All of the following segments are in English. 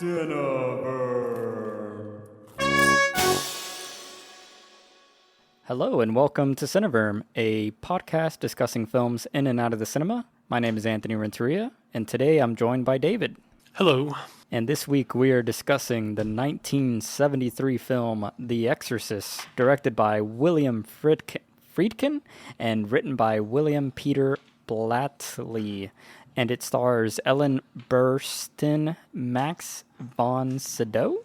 Cineverm. Hello and welcome to Cineverm, a podcast discussing films in and out of the cinema. My name is Anthony Renteria, and today I'm joined by David. Hello. And this week we are discussing the 1973 film The Exorcist, directed by William Friedkin and written by William Peter Blatty. And it stars Ellen Burstyn, Max von Sydow,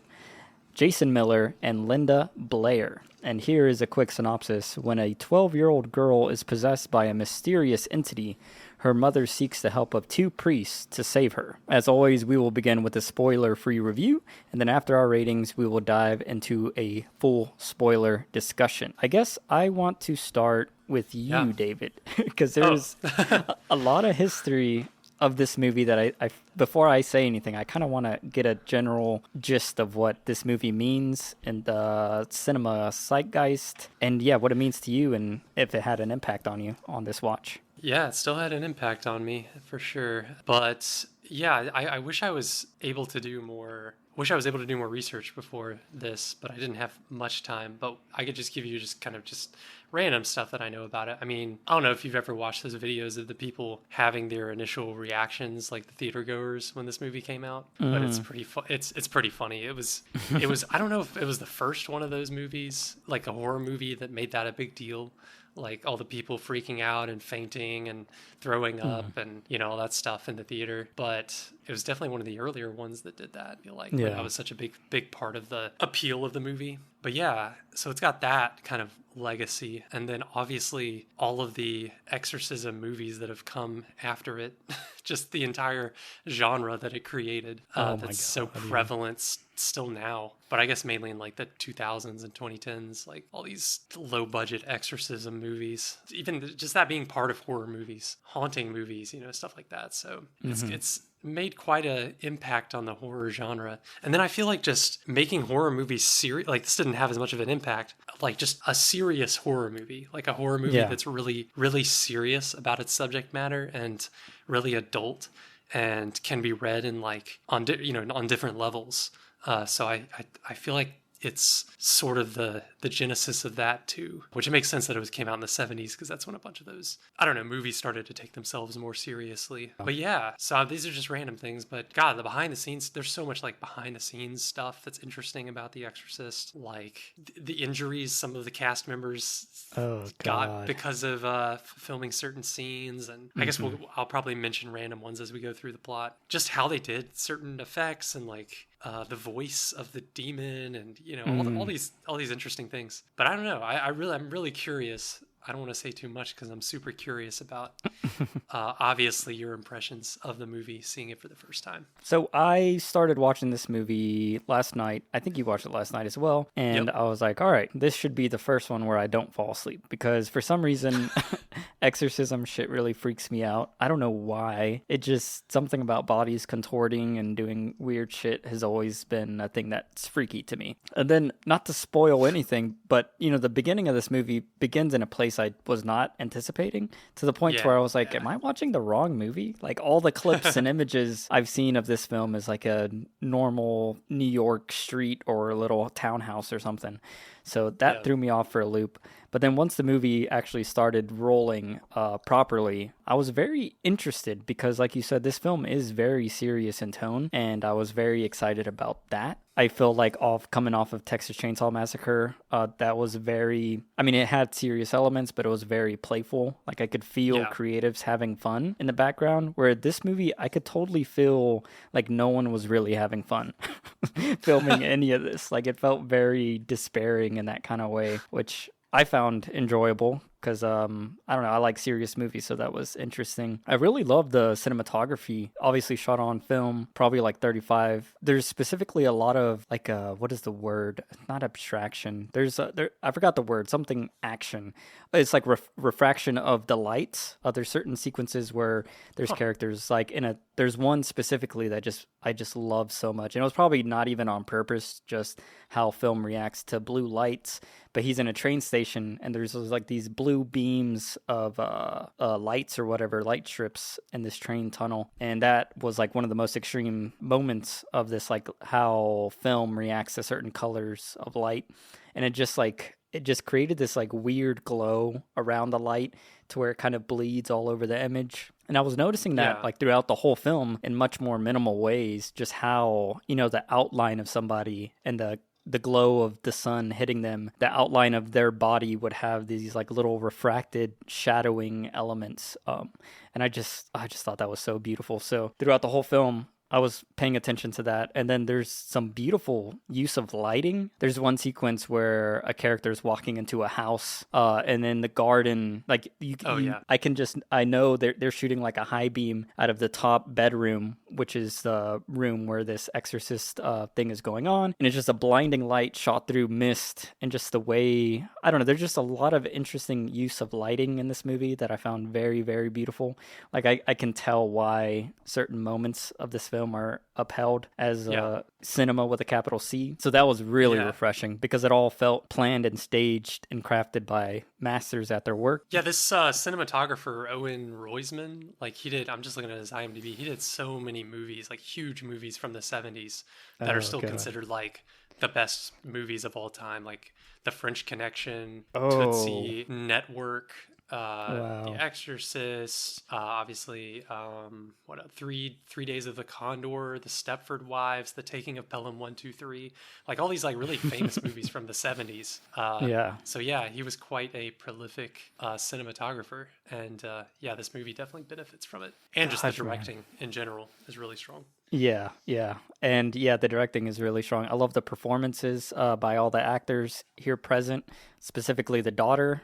Jason Miller, and Linda Blair. And here is a quick synopsis. When a 12-year-old girl is possessed by a mysterious entity, her mother seeks the help of two priests to save her. As always, we will begin with a spoiler-free review, and then after our ratings, we will dive into a full spoiler discussion. I guess I want to start with you, David, because there's a lot of history of this movie that I before I say anything, I kind of want to get a general gist of what this movie means in the cinema zeitgeist, and what it means to you, and if it had an impact on you on this watch. Yeah, it still had an impact on me for sure. But yeah, I wish I was able to do more. Wish I was able to do more research before this, but I didn't have much time. But I could just give you just random stuff that I know about it. I mean, I don't know if you've ever watched those videos of the people having their initial reactions, like the theater goers when this movie came out. But it's pretty it's pretty funny. It was I don't know if it was the first one of those movies, like a horror movie, that made that a big deal. Like all the people freaking out and fainting and throwing up and, all that stuff in the theater. But it was definitely one of the earlier ones that did that. I feel like that was such a big part of the appeal of the movie. But yeah, so it's got that kind of legacy. And then obviously all of the exorcism movies that have come after it, just the entire genre that it created that's so prevalent still now. But I guess mainly in like the 2000s and 2010s, like all these low budget exorcism movies, even just that being part of horror movies, haunting movies, stuff like that. So it's made quite an impact on the horror genre. And then I feel like just making horror movies serious, like this didn't have as much of an impact, like just a serious horror movie, like a horror movie that's really, really serious about its subject matter and really adult and can be read in like on different levels. So I feel like it's sort of the genesis of that too, which it makes sense that it came out in the 70s because that's when a bunch of those, movies started to take themselves more seriously. But yeah, so these are just random things. But God, the behind the scenes, there's so much like behind the scenes stuff that's interesting about The Exorcist. Like the injuries some of the cast members got because of filming certain scenes. And I guess I'll probably mention random ones as we go through the plot. Just how they did certain effects and like the voice of the demon and all these interesting things. But I don't know. I'm really curious. I don't want to say too much because I'm super curious about obviously your impressions of the movie, seeing it for the first time. So I started watching this movie last night. I think you watched it last night as well. And I was like, all right, this should be the first one where I don't fall asleep because for some reason exorcism shit really freaks me out. I don't know why. It just, something about bodies contorting and doing weird shit has always been a thing that's freaky to me. And then, not to spoil anything, but the beginning of this movie begins in a place I was not anticipating, to the point where I was like, am I watching the wrong movie? Like all the clips and images I've seen of this film is like a normal New York street or a little townhouse or something. So that threw me off for a loop. But then once the movie actually started rolling properly, I was very interested because, like you said, this film is very serious in tone, and I was very excited about that. I feel like coming off of Texas Chainsaw Massacre, that was it had serious elements, but it was very playful. Like I could feel creatives having fun in the background, where this movie, I could totally feel like no one was really having fun filming any of this. Like it felt very despairing in that kind of way, which I found enjoyable because, I don't know, I like serious movies, so that was interesting. I really love the cinematography, obviously shot on film, probably like 35. There's specifically a lot of like, what is the word? Not abstraction. I forgot the word, something action. It's like refraction of the lights. There's certain sequences where there's characters like there's one specifically that I just love so much. And it was probably not even on purpose, just how film reacts to blue lights. But he's in a train station and there's like these blue blue beams of lights or whatever, light strips in this train tunnel. And that was like one of the most extreme moments of this, like how film reacts to certain colors of light. And it just created this like weird glow around the light to where it kind of bleeds all over the image. And I was noticing that like throughout the whole film in much more minimal ways, just how, the outline of somebody and the glow of the sun hitting them, the outline of their body would have these like little refracted shadowing elements. And I just thought that was so beautiful. So throughout the whole film, I was paying attention to that. And then there's some beautiful use of lighting. There's one sequence where a character is walking into a house, and then the garden, like I know they're shooting like a high beam out of the top bedroom, which is the room where this exorcist thing is going on. And it's just a blinding light shot through mist, and just the way, I don't know, there's just a lot of interesting use of lighting in this movie that I found very, very beautiful. Like I can tell why certain moments of this film are upheld as cinema with a capital C. So that was really refreshing because it all felt planned and staged and crafted by masters at their work. Yeah, this cinematographer, Owen Roisman, like I'm just looking at his IMDb, he did so many movies, like huge movies from the 70s that are still considered like the best movies of all time, like The French Connection, Tootsie, Network, The Exorcist, obviously, Three Days of the Condor, The Stepford Wives, The Taking of Pelham 1, 2, 3, like all these like really famous movies from the 70s. So yeah, he was quite a prolific cinematographer, and this movie definitely benefits from it, and just the directing in general is really strong. Yeah. And the directing is really strong. I love the performances by all the actors here present, specifically the daughter.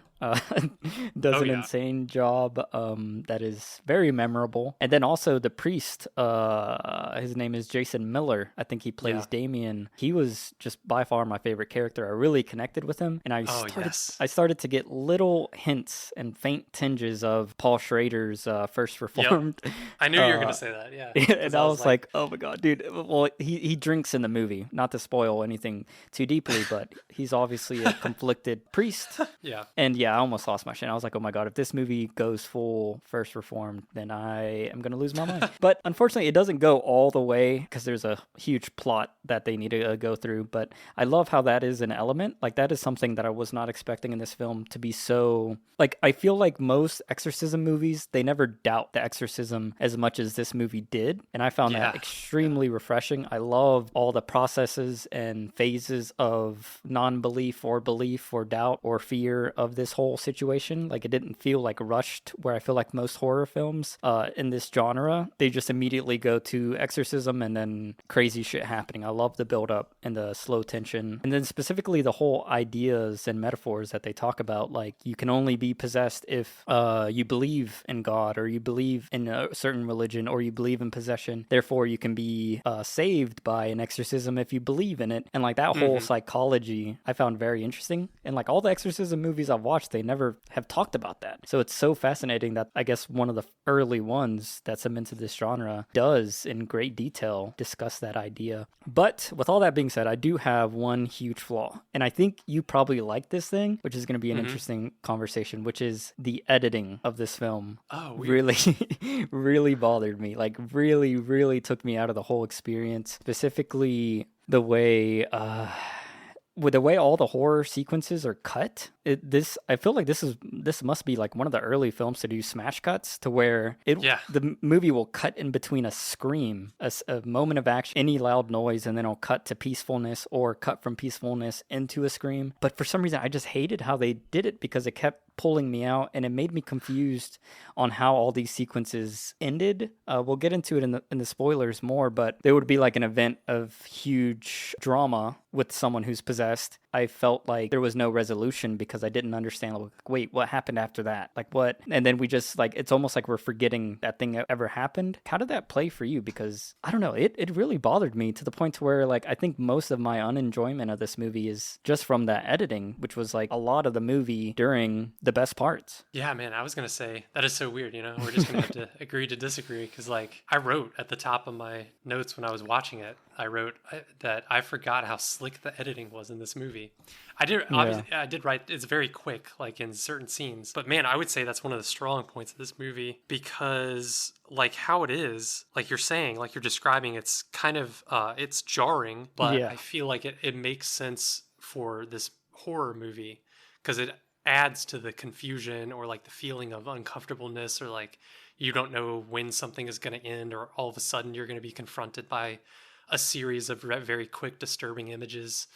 Does an insane job that is very memorable. And then also the priest, his name is Jason Miller. I think he plays Damien. He was just by far my favorite character. I really connected with him. And I started to get little hints and faint tinges of Paul Schrader's First Reformed. Yep. I knew you were going to say that, yeah. And I was like, oh my God, dude. Well, he drinks in the movie. Not to spoil anything too deeply, but he's obviously a conflicted priest. Yeah. And I almost lost my shit. I was like, oh my God, if this movie goes full First Reformed, then I am going to lose my mind. But unfortunately, it doesn't go all the way because there's a huge plot that they need to go through. But I love how that is an element. Like, that is something that I was not expecting in this film to be so... Like, I feel like most exorcism movies, they never doubt the exorcism as much as this movie did. And I found that extremely refreshing. I love all the processes and phases of non-belief or belief or doubt or fear of this whole situation. Like, it didn't feel like rushed, where I feel like most horror films in this genre, they just immediately go to exorcism and then crazy shit happening. I love the build up and the slow tension, and then specifically the whole ideas and metaphors that they talk about. Like, you can only be possessed if you believe in God, or you believe in a certain religion, or you believe in possession. Therefore, you can be saved by an exorcism if you believe in it. And like that whole psychology I found very interesting. And like all the exorcism movies I've watched, they never have talked about that. So it's so fascinating that I guess one of the early ones that cemented this genre does in great detail discuss that idea. But with all that being said, I do have one huge flaw. And I think you probably like this thing, which is going to be an interesting conversation, which is the editing of this film. Oh, weird. Really, really bothered me. Like, really, really took me out of the whole experience. Specifically, the way... with the way all the horror sequences are cut, I feel like this must be like one of the early films to do smash cuts, to where the movie will cut in between a scream, a moment of action, any loud noise, and then it'll cut to peacefulness, or cut from peacefulness into a scream. But for some reason, I just hated how they did it, because it kept pulling me out, and it made me confused on how all these sequences ended. We'll get into it in the spoilers more, but there would be like an event of huge drama with someone who's possessed. I felt like there was no resolution because I didn't understand, like, wait, what happened after that? Like, what? And then we just, like, it's almost like we're forgetting that thing ever happened. How did that play for you? Because, I don't know, it really bothered me to the point to where, like, I think most of my unenjoyment of this movie is just from that editing, which was, like, a lot of the movie during the best parts. Yeah, man, I was going to say that is so weird, We're just going to have to agree to disagree because like I wrote at the top of my notes when I was watching it, I wrote that I forgot how slick the editing was in this movie. I did Yeah. obviously I did write it's very quick like in certain scenes. But man, I would say that's one of the strong points of this movie because like how it is, like you're saying, like you're describing, it's kind of it's jarring, but Yeah. I feel like it makes sense for this horror movie because it adds to the confusion or like the feeling of uncomfortableness or like you don't know when something is going to end or all of a sudden you're going to be confronted by a series of very quick disturbing images.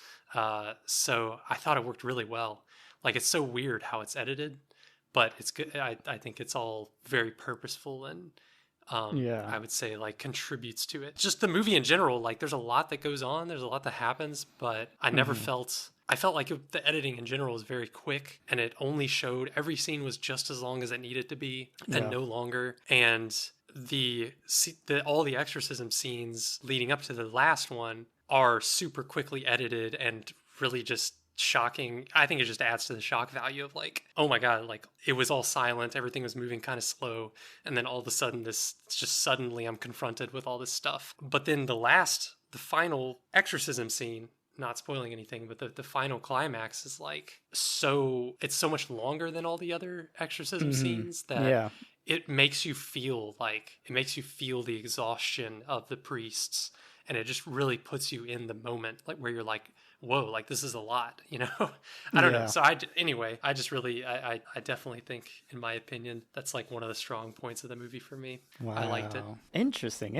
So I thought it worked really well. Like it's so weird how it's edited, but it's good. I think it's all very purposeful and Yeah. I would say like contributes to it. Just the movie in general, like there's a lot that goes on, there's a lot that happens, but I never felt I felt like the editing in general was very quick and it only showed every scene was just as long as it needed to be and Yeah. no longer. And all the exorcism scenes leading up to the last one are super quickly edited and really just shocking. I think it just adds to the shock value of like, oh my god, like it was all silent, everything was moving kind of slow, and then all of a sudden suddenly I'm confronted with all this stuff. But then the final exorcism scene, not spoiling anything, but the final climax is like it's so much longer than all the other exorcism scenes that Yeah. it makes you feel the exhaustion of the priests, and it just really puts you in the moment, like where you're like, whoa, like this is a lot, I don't know. Yeah. So anyway, I just really, I definitely think, in my opinion, that's like one of the strong points of the movie for me. Wow. I liked it. Interesting.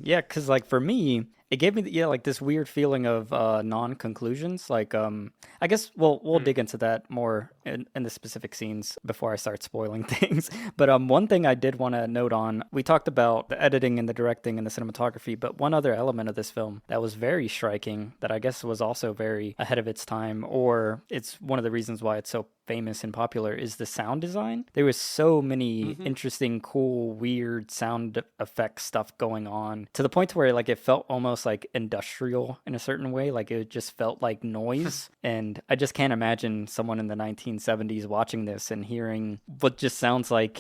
Yeah, because like for me, it gave me like this weird feeling of non-conclusions. Like I guess we'll dig into that more in the specific scenes before I start spoiling things. But one thing I did want to note on, we talked about the editing and the directing and the cinematography, but one other element of this film that was very striking that I guess was also very ahead of its time, or it's one of the reasons why it's so famous and popular, is the sound design. There was so many interesting, cool, weird sound effect stuff going on to the point where like it felt almost like industrial in a certain way. Like it just felt like noise. And I just can't imagine someone in the 1970s watching this and hearing what just sounds like,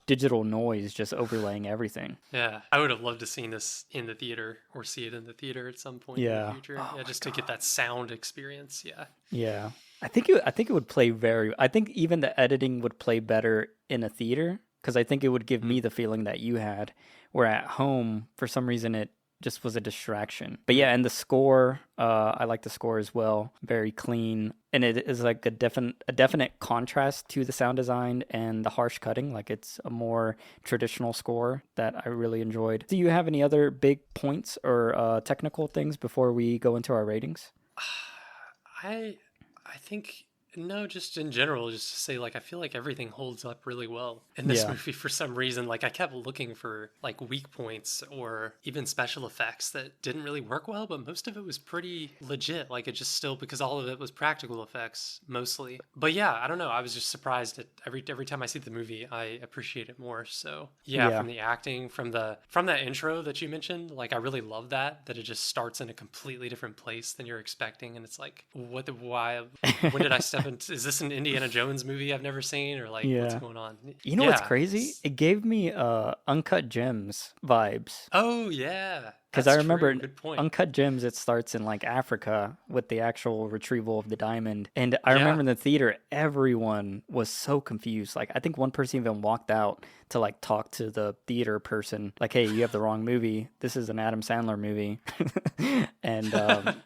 digital noise just overlaying everything. Yeah, I would have loved to seen this in the theater or see it in the theater at some point in the future. Oh yeah, just to get that sound experience. Yeah. Yeah. I think it would play I think even the editing would play better in a theater because I think it would give me the feeling that you had, where at home, for some reason, it just was a distraction. But yeah, and the score, I like the score as well. Very clean. And it is like a definite contrast to the sound design and the harsh cutting. Like it's a more traditional score that I really enjoyed. Do you have any other big points or technical things before we go into our ratings? I think no, just in general, just to say like I feel like everything holds up really well in this movie for some reason. Like I kept looking for like weak points or even special effects that didn't really work well, but most of it was pretty legit. Like it just still, because all of it was practical effects mostly. But yeah, I don't know. I was just surprised at every time I see the movie, I appreciate it more. So yeah, from the acting, from that intro that you mentioned, like I really love that it just starts in a completely different place than you're expecting, and it's like, why? When did I step into? Is this an Indiana Jones movie I've never seen, or like what's going on? You know what's crazy? It gave me Uncut Gems vibes. Oh yeah. Because I remember Good point. Uncut Gems, it starts in like Africa with the actual retrieval of the diamond. And I remember in the theater, everyone was so confused. Like, I think one person even walked out to like talk to the theater person, like, hey, you have the wrong movie. This is an Adam Sandler movie. And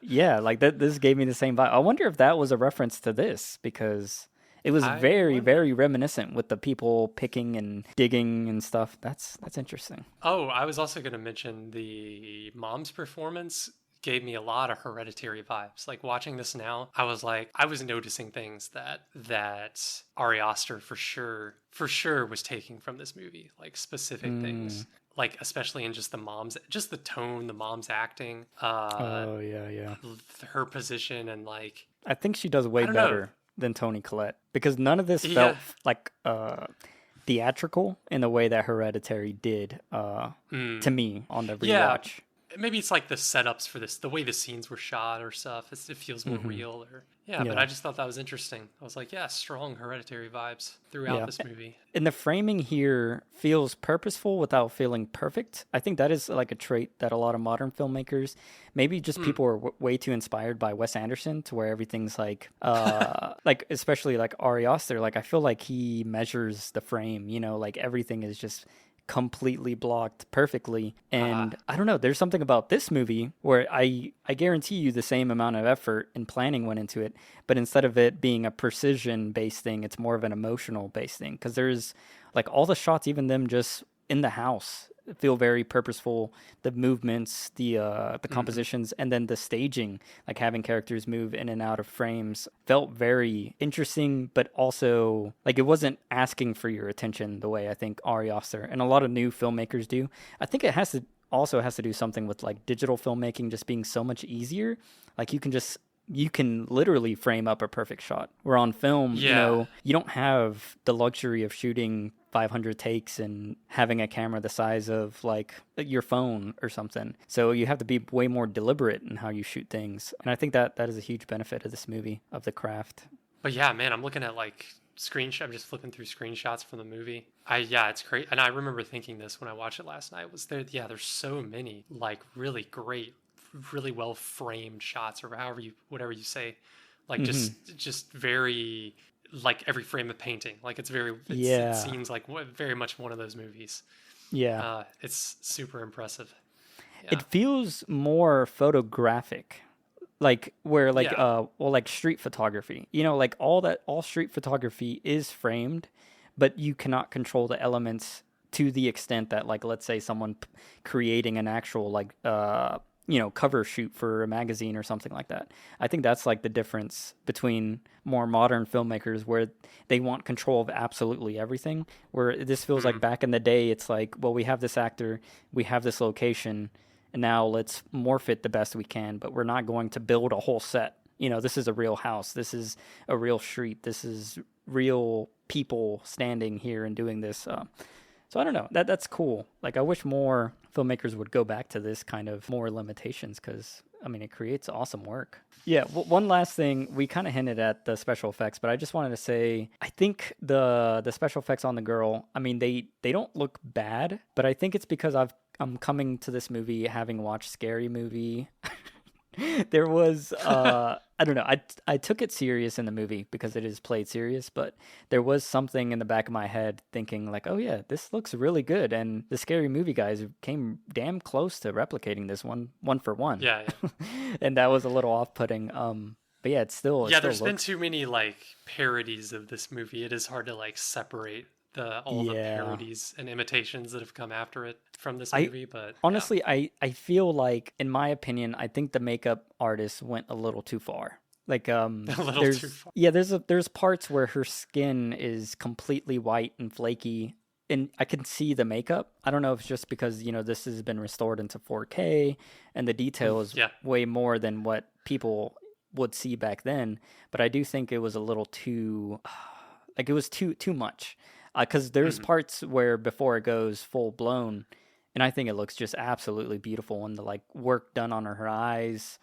yeah, like this gave me the same vibe. I wonder if that was a reference to this, because it was very, very reminiscent with the people picking and digging and stuff. That's interesting. Oh, I was also going to mention the mom's performance gave me a lot of Hereditary vibes. Like watching this now, I was noticing things that Ari Aster for sure was taking from this movie, like specific things. Like especially in just the tone, the mom's acting. Oh yeah. Her position and like I think she does way better than Toni Collette, because none of this felt like theatrical in the way that Hereditary did to me on the rewatch. maybe it's like the setups for this, the way the scenes were shot or stuff. It feels more real, or yeah. But Yeah. I just thought that was interesting. I was like, yeah, strong Hereditary vibes throughout Yeah. this movie. And the framing here feels purposeful without feeling perfect. I think that is like a trait that a lot of modern filmmakers, maybe just people are way too inspired by Wes Anderson to where everything's like, like especially like Ari Aster. Like I feel like he measures the frame. Like everything is just completely blocked perfectly. And I don't know, there's something about this movie where I guarantee you the same amount of effort and planning went into it, but instead of it being a precision based thing, it's more of an emotional based thing, because there's like all the shots, even them just in the house, feel very purposeful. The movements, the compositions, and then the staging, like having characters move in and out of frames, felt very interesting, but also like it wasn't asking for your attention the way I think Ari Aster and a lot of new filmmakers do. I think it also has to do something with like digital filmmaking just being so much easier. Like you can literally frame up a perfect shot. Where on film, you don't have the luxury of shooting 500 takes and having a camera the size of like your phone or something. So you have to be way more deliberate in how you shoot things. And I think that is a huge benefit of this movie, of the craft. But yeah, man, I'm looking at like screenshot. I'm just flipping through screenshots from the movie. It's great. And I remember thinking this when I watched it last night. Was there? Yeah, there's so many like really great, really well framed shots, or whatever you say, like just very like every frame of painting. Like it seems like very much one of those movies. Yeah, it's super impressive. Yeah. It feels more photographic. Like where like like street photography, like all street photography is framed, but you cannot control the elements to the extent that, like, let's say someone creating an actual like cover shoot for a magazine or something like that. I think that's like the difference between more modern filmmakers, where they want control of absolutely everything, where this feels like back in the day, it's like, well, we have this actor, we have this location, and now let's morph it the best we can, but we're not going to build a whole set. This is a real house. This is a real street. This is real people standing here and doing this. So I don't know. That's cool. Like, I wish more filmmakers would go back to this kind of more limitations, because, I mean, it creates awesome work. Yeah, one last thing. We kind of hinted at the special effects, but I just wanted to say, I think the special effects on the girl, I mean, they don't look bad, but I think it's because I'm coming to this movie having watched Scary Movie. There was I don't know, I took it serious in the movie because it is played serious, but there was something in the back of my head thinking like, oh yeah, this looks really good, and the Scary Movie guys came damn close to replicating this one for one. Yeah. And that was a little off-putting. But yeah, it's still there's been too many like parodies of this movie. It is hard to like separate all the parodies and imitations that have come after it from this movie. But honestly, I feel like, in my opinion, I think the makeup artist went a little too far. Like a little too far. Yeah, there's parts where her skin is completely white and flaky, and I can see the makeup. I don't know if it's just because this has been restored into 4K and the detail is way more than what people would see back then, but I do think it was a little too like, it was too much. Because there's parts where before it goes full blown, and I think it looks just absolutely beautiful, and the like work done on her eyes,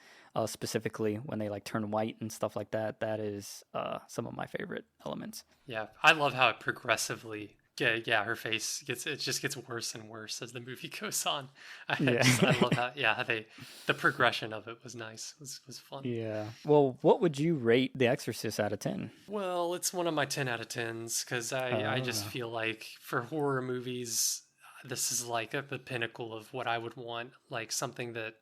specifically when they like turn white and stuff like that. That is some of my favorite elements. Yeah, I love how it progressively. Yeah, her face just gets worse and worse as the movie goes on. I love how the progression of it was nice. Was fun. Yeah. Well, what would you rate The Exorcist out of 10? Well, it's one of my 10 out of 10s, because I just feel like for horror movies, this is like the pinnacle of what I would want. Like something that,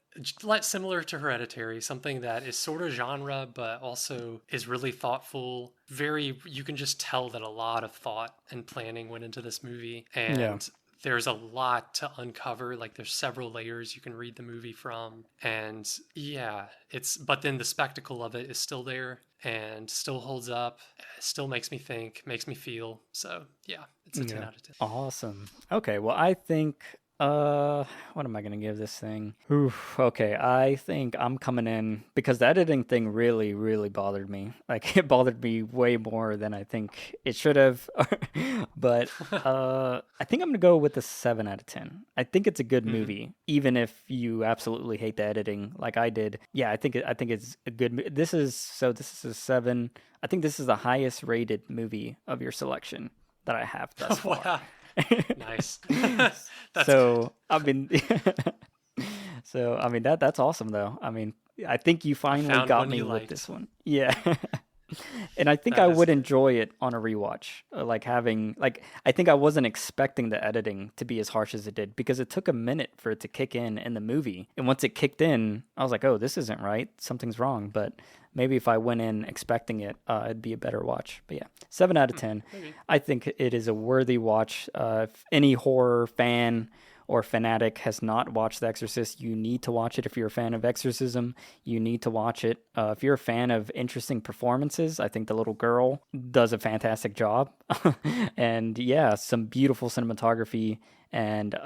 like, similar to Hereditary, something that is sort of genre, but also is really thoughtful. You can just tell that a lot of thought and planning went into this movie. And there's a lot to uncover. Like, there's several layers you can read the movie from. And but then the spectacle of it is still there and still holds up, still makes me think, makes me feel. So yeah, it's a 10 out of 10. Awesome. Okay, well, I think What am I gonna give this thing? Oof, okay, I think I'm coming in because the editing thing really, really bothered me. Like it bothered me way more than I think it should have. But I think I'm gonna go with a 7 out of 10. I think it's a good Hmm. movie, even if you absolutely hate the editing, like I did. Yeah, I think it's a good. This is a 7. I think this is the highest rated movie of your selection that I have thus far. Wow. Nice. That's good. So I mean, that's awesome though. I mean, I think you I finally found got one me you with this liked. one. Yeah. And I think I That is would good. enjoy it on a rewatch. Like having like I think I wasn't expecting the editing to be as harsh as it did because it took a minute for it to kick in the movie. And once it kicked in, I was like, "Oh, this isn't right. Something's wrong." But maybe if I went in expecting it, it'd be a better watch. But yeah, 7 out of 10. Maybe. I think it is a worthy watch. If any horror fan or fanatic has not watched The Exorcist, you need to watch it. If you're a fan of exorcism, you need to watch it. If you're a fan of interesting performances, I think the little girl does a fantastic job. And yeah, some beautiful cinematography and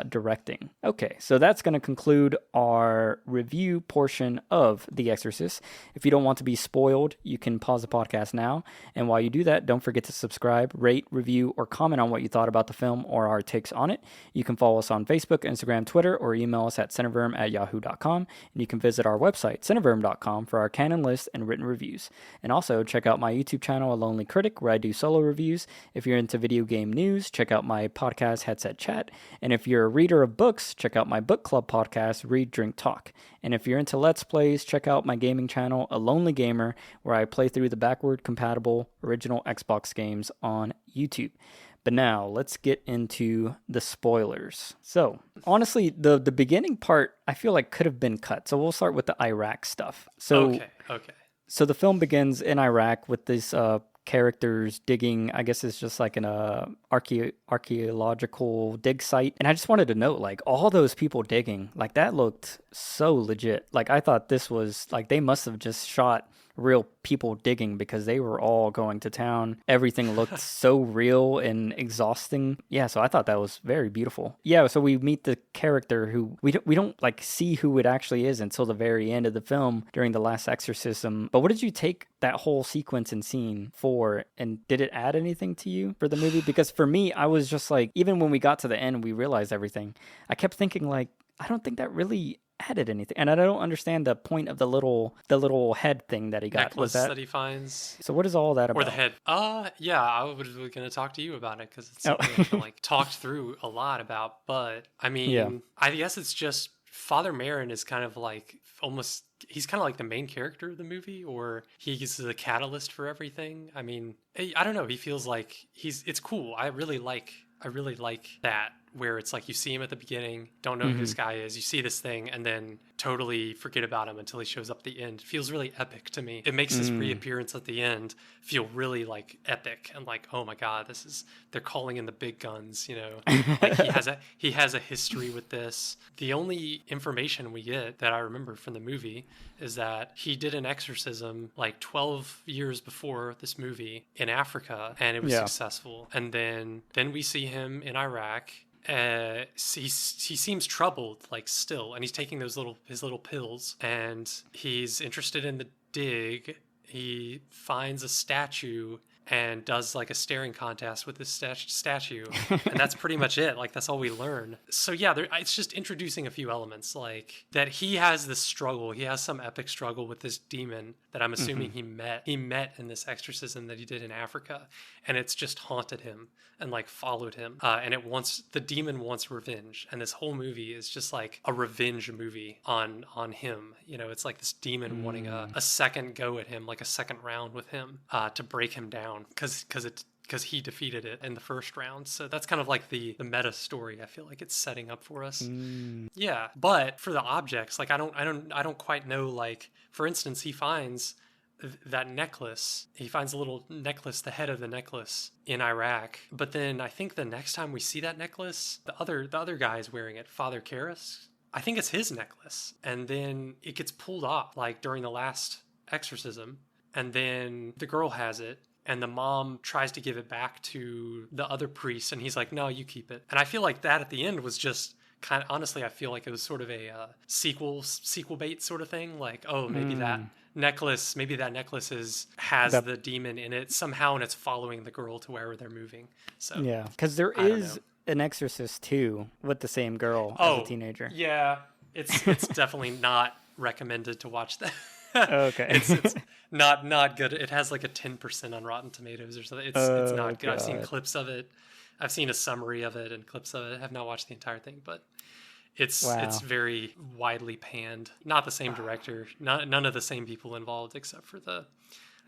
directing. Okay, so that's going to conclude our review portion of The Exorcist. If you don't want to be spoiled, you can pause the podcast now. And while you do that, don't forget to subscribe, rate, review, or comment on what you thought about the film or our takes on it. You can follow us on Facebook, Instagram, Twitter, or email us at cineverm@yahoo.com. And you can visit our website, cineverm.com, for our canon list and written reviews. And also check out my YouTube channel, A Lonely Critic, where I do solo reviews. If you're into video game news, check out my podcast, Headset Chat. And if you're a reader of books, check out my book club podcast, Read, Drink, Talk. And if you're into Let's Plays, check out my gaming channel, A Lonely Gamer, where I play through the backward compatible original Xbox games on YouTube. But now let's get into the spoilers. So honestly, the beginning part I feel like could have been cut. So we'll start with the Iraq stuff. So Okay. Okay. so the film begins in Iraq with these characters digging. I guess it's just like an archaeological dig site. And I just wanted to note, like all those people digging, like that looked so legit. Like I thought this was like they must have just shot real people digging because they were all going to town. Everything looked so real and exhausting. Yeah, so I thought that was very beautiful. Yeah, so we meet the character who we don't like see who it actually is until the very end of the film during the last exorcism. But what did you take that whole sequence and scene for, and did it add anything to you for the movie? Because for me, I was just like, even when we got to the end and we realized everything, I kept thinking like, I don't think that really added anything, and I don't understand the point of the little head thing that he got. Was Necklace that that he finds. so? What is all that Or the about? head. Yeah, I was going to talk to you about it because it's Oh, something I feel like talked through a lot about. But I yeah. mean, I guess it's just Father Marin is kind of like almost, he's kind of like the main character of the movie, or he's the catalyst for everything. I mean, I don't know. He feels like it's cool. I really like that, where it's like you see him at the beginning, don't know who Hmm. this guy is, you see this thing, and then totally forget about him until he shows up at the end. It feels really epic to me. It makes his Mm. reappearance at the end feel really like epic and like, oh my god, they're calling in the big guns, you know. Like he has a history with this. The only information we get that I remember from the movie is that he did an exorcism like 12 years before this movie in Africa, and it was Yeah. successful. And then we see him in Iraq. He seems troubled, like still, and he's taking his little pills, and he's interested in the dig. He finds a statue and does like a staring contest with this statue, and that's pretty much it. Like that's all we learn. So yeah, it's just introducing a few elements, like that he has this struggle. He has some epic struggle with this demon that I'm assuming Hmm. he met in this exorcism that he did in Africa, and it's just haunted him and like followed him. And the demon wants revenge, and this whole movie is just like a revenge movie on him. You know, it's like this demon wanting Mm. a second go at him, like a second round with him, to break him down because he defeated it in the first round. So that's kind of like the meta story. I feel like it's setting up for us. Mm. Yeah, but for the objects, like I don't quite know. Like for instance, he finds that necklace. He finds a little necklace, the head of the necklace in Iraq. But then I think the next time we see that necklace, the other guy is wearing it, Father Karras. I think it's his necklace, and then it gets pulled off like during the last exorcism, and then the girl has it. And the mom tries to give it back to the other priest, and he's like, "No, you keep it." And I feel like that at the end was just kind of honestly, I feel like it was sort of a sequel bait sort of thing. Like, oh, maybe that necklace has That the demon in it somehow, and it's following the girl to wherever they're moving. So Yeah, because there I don't know. is an Exorcist too with the same girl as a Oh, teenager. yeah, it's definitely not recommended to watch that. Okay. It's not good. It has like a 10% on Rotten Tomatoes or something. It's Oh not good. I've seen god. clips of it. I've seen a summary of it and clips of it. I have not watched the entire thing, but it's Wow. very widely panned. Not the same director. None of the same people involved except for the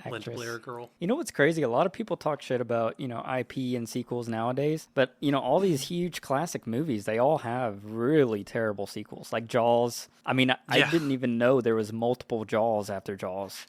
Linda Actress. Blair girl. You know what's crazy? A lot of people talk shit about, IP and sequels nowadays, but, all these huge classic movies, they all have really terrible sequels, like Jaws. I mean, I Yeah. didn't even know there was multiple Jaws after Jaws.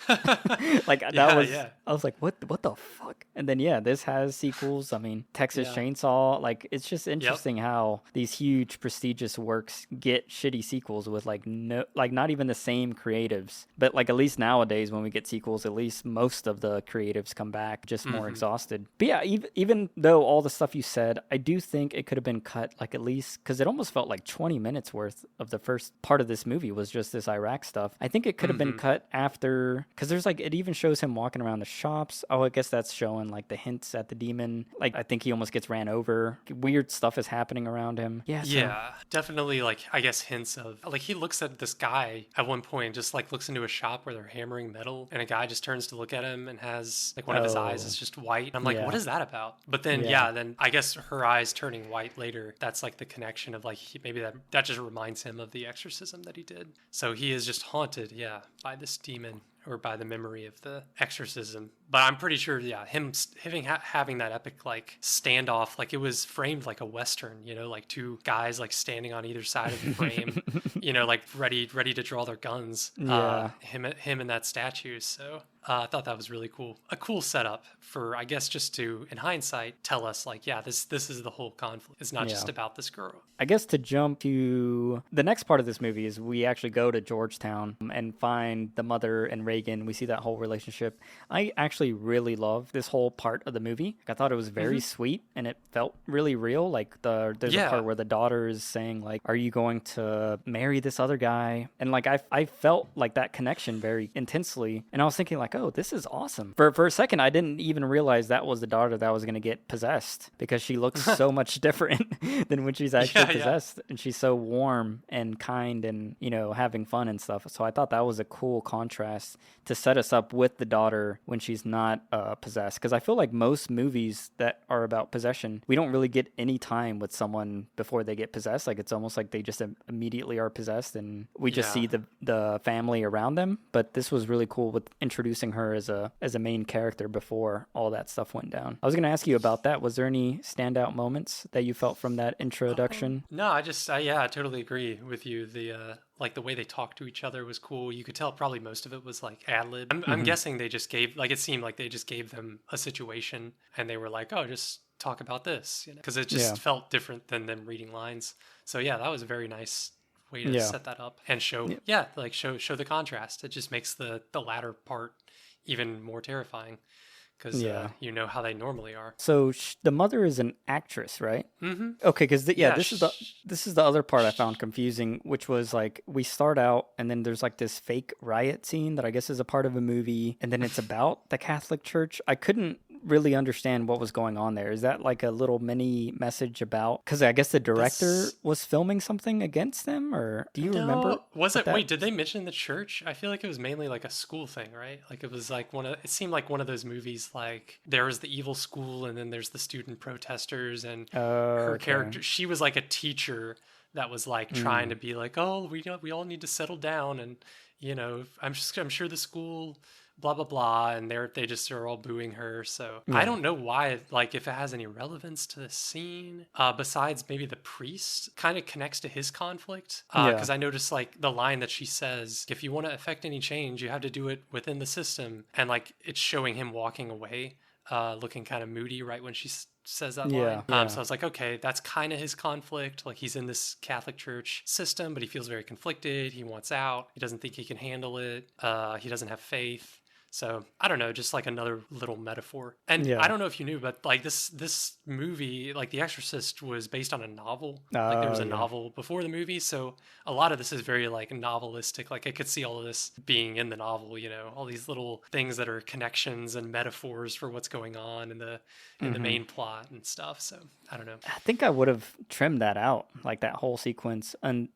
Like Yeah. I was like, what the fuck? And then yeah, this has sequels. I mean, Texas Yeah. Chainsaw, like it's just Yep. interesting how these huge prestigious works get shitty sequels with like no like not even the same creatives. But like at least nowadays when we get sequels, at least most of the creatives come back just more exhausted. But yeah, even though all the stuff you said, I do think it could have been cut like at least because it almost felt like 20 minutes worth of the first part of this movie was just this Iraq stuff. I think it could have been cut after because there's like it even shows him walking around the shops. Oh, I guess that's showing like the hints at the demon. Like I think he almost gets ran over. Weird stuff is happening around him. Yeah. Yeah, definitely. Like, I guess hints of like he looks at this guy at one point, just like looks into a shop where they're hammering metal, and a guy just turns to look at him and has like one of his eyes is just white. I'm like, Yeah. what is that about? But then, then I guess her eyes turning white later. That's like the connection of like maybe that just reminds him of the exorcism that he did. So he is just haunted, by this demon or by the memory of the exorcism. But I'm pretty sure, him having that epic like standoff, like it was framed like a Western, like two guys like standing on either side of the frame, like ready to draw their guns. Yeah. Him and that statue. So I thought that was really cool. A cool setup for, I guess, just to, in hindsight, tell us like, this is the whole conflict. It's not just about this girl. I guess to jump to the next part of this movie is we actually go to Georgetown and find the mother and Reagan. We see that whole relationship. I actually really love this whole part of the movie. I thought it was very sweet and it felt really real. Like there's a part where the daughter is saying like, "Are you going to marry this other guy?" And like I felt like that connection very intensely. And I was thinking like, oh, this is awesome. For a second, I didn't even realize that was the daughter that was going to get possessed because she looks so much different than when she's actually possessed. And she's so warm and kind and, having fun and stuff. So I thought that was a cool contrast to set us up with the daughter when she's not possessed. Because I feel like most movies that are about possession, we don't really get any time with someone before they get possessed. Like it's almost like they just immediately are possessed and we just see the family around them. But this was really cool with introducing her as a main character before all that stuff went down. I was going to ask you about that. Was there any standout moments that you felt from that introduction? No, I totally agree with you. The like the way they talked to each other was cool. You could tell probably most of it was like ad lib. I'm guessing they just gave it seemed like they just gave them a situation and they were like, oh, just talk about this, because it just felt different than them reading lines. So that was a very nice way to set that up and show show the contrast. It just makes the latter part even more terrifying because how they normally are. So the mother is an actress, right? Mm-hmm. Okay, because this is the other part I found confusing, which was like we start out and then there's like this fake riot scene that I guess is a part of a movie, and then it's about the Catholic Church. I couldn't really understand what was going on there. Is that like a little mini message about? Because I guess the director was filming something against them, or do you remember? Was it? Wait, did they mention the church? I feel like it was mainly like a school thing, right? Like it was like it seemed like one of those movies. Like there was the evil school, and then there's the student protesters, and her character. She was like a teacher that was like trying to be like, oh, we all need to settle down, and I'm sure the school. Blah blah blah, and they just are all booing her. So I don't know why, like if it has any relevance to the scene, besides maybe the priest kind of connects to his conflict. Because I noticed like the line that she says, if you want to affect any change, you have to do it within the system, and like it's showing him walking away, looking kind of moody right when she says that line. So I was like, okay, that's kind of his conflict. Like he's in this Catholic Church system, but he feels very conflicted. He wants out. He doesn't think he can handle it. He doesn't have faith. So I don't know, just like another little metaphor. And I Yeah. don't know if you knew, but like this movie, like The Exorcist, was based on a novel. Like there was Oh, a yeah. novel before the movie, so a lot of this is very like novelistic. Like I could see all of this being in the novel, all these little things that are connections and metaphors for what's going on in the Hmm. main plot and stuff. So I don't know. I think I would have trimmed that out, like that whole sequence. And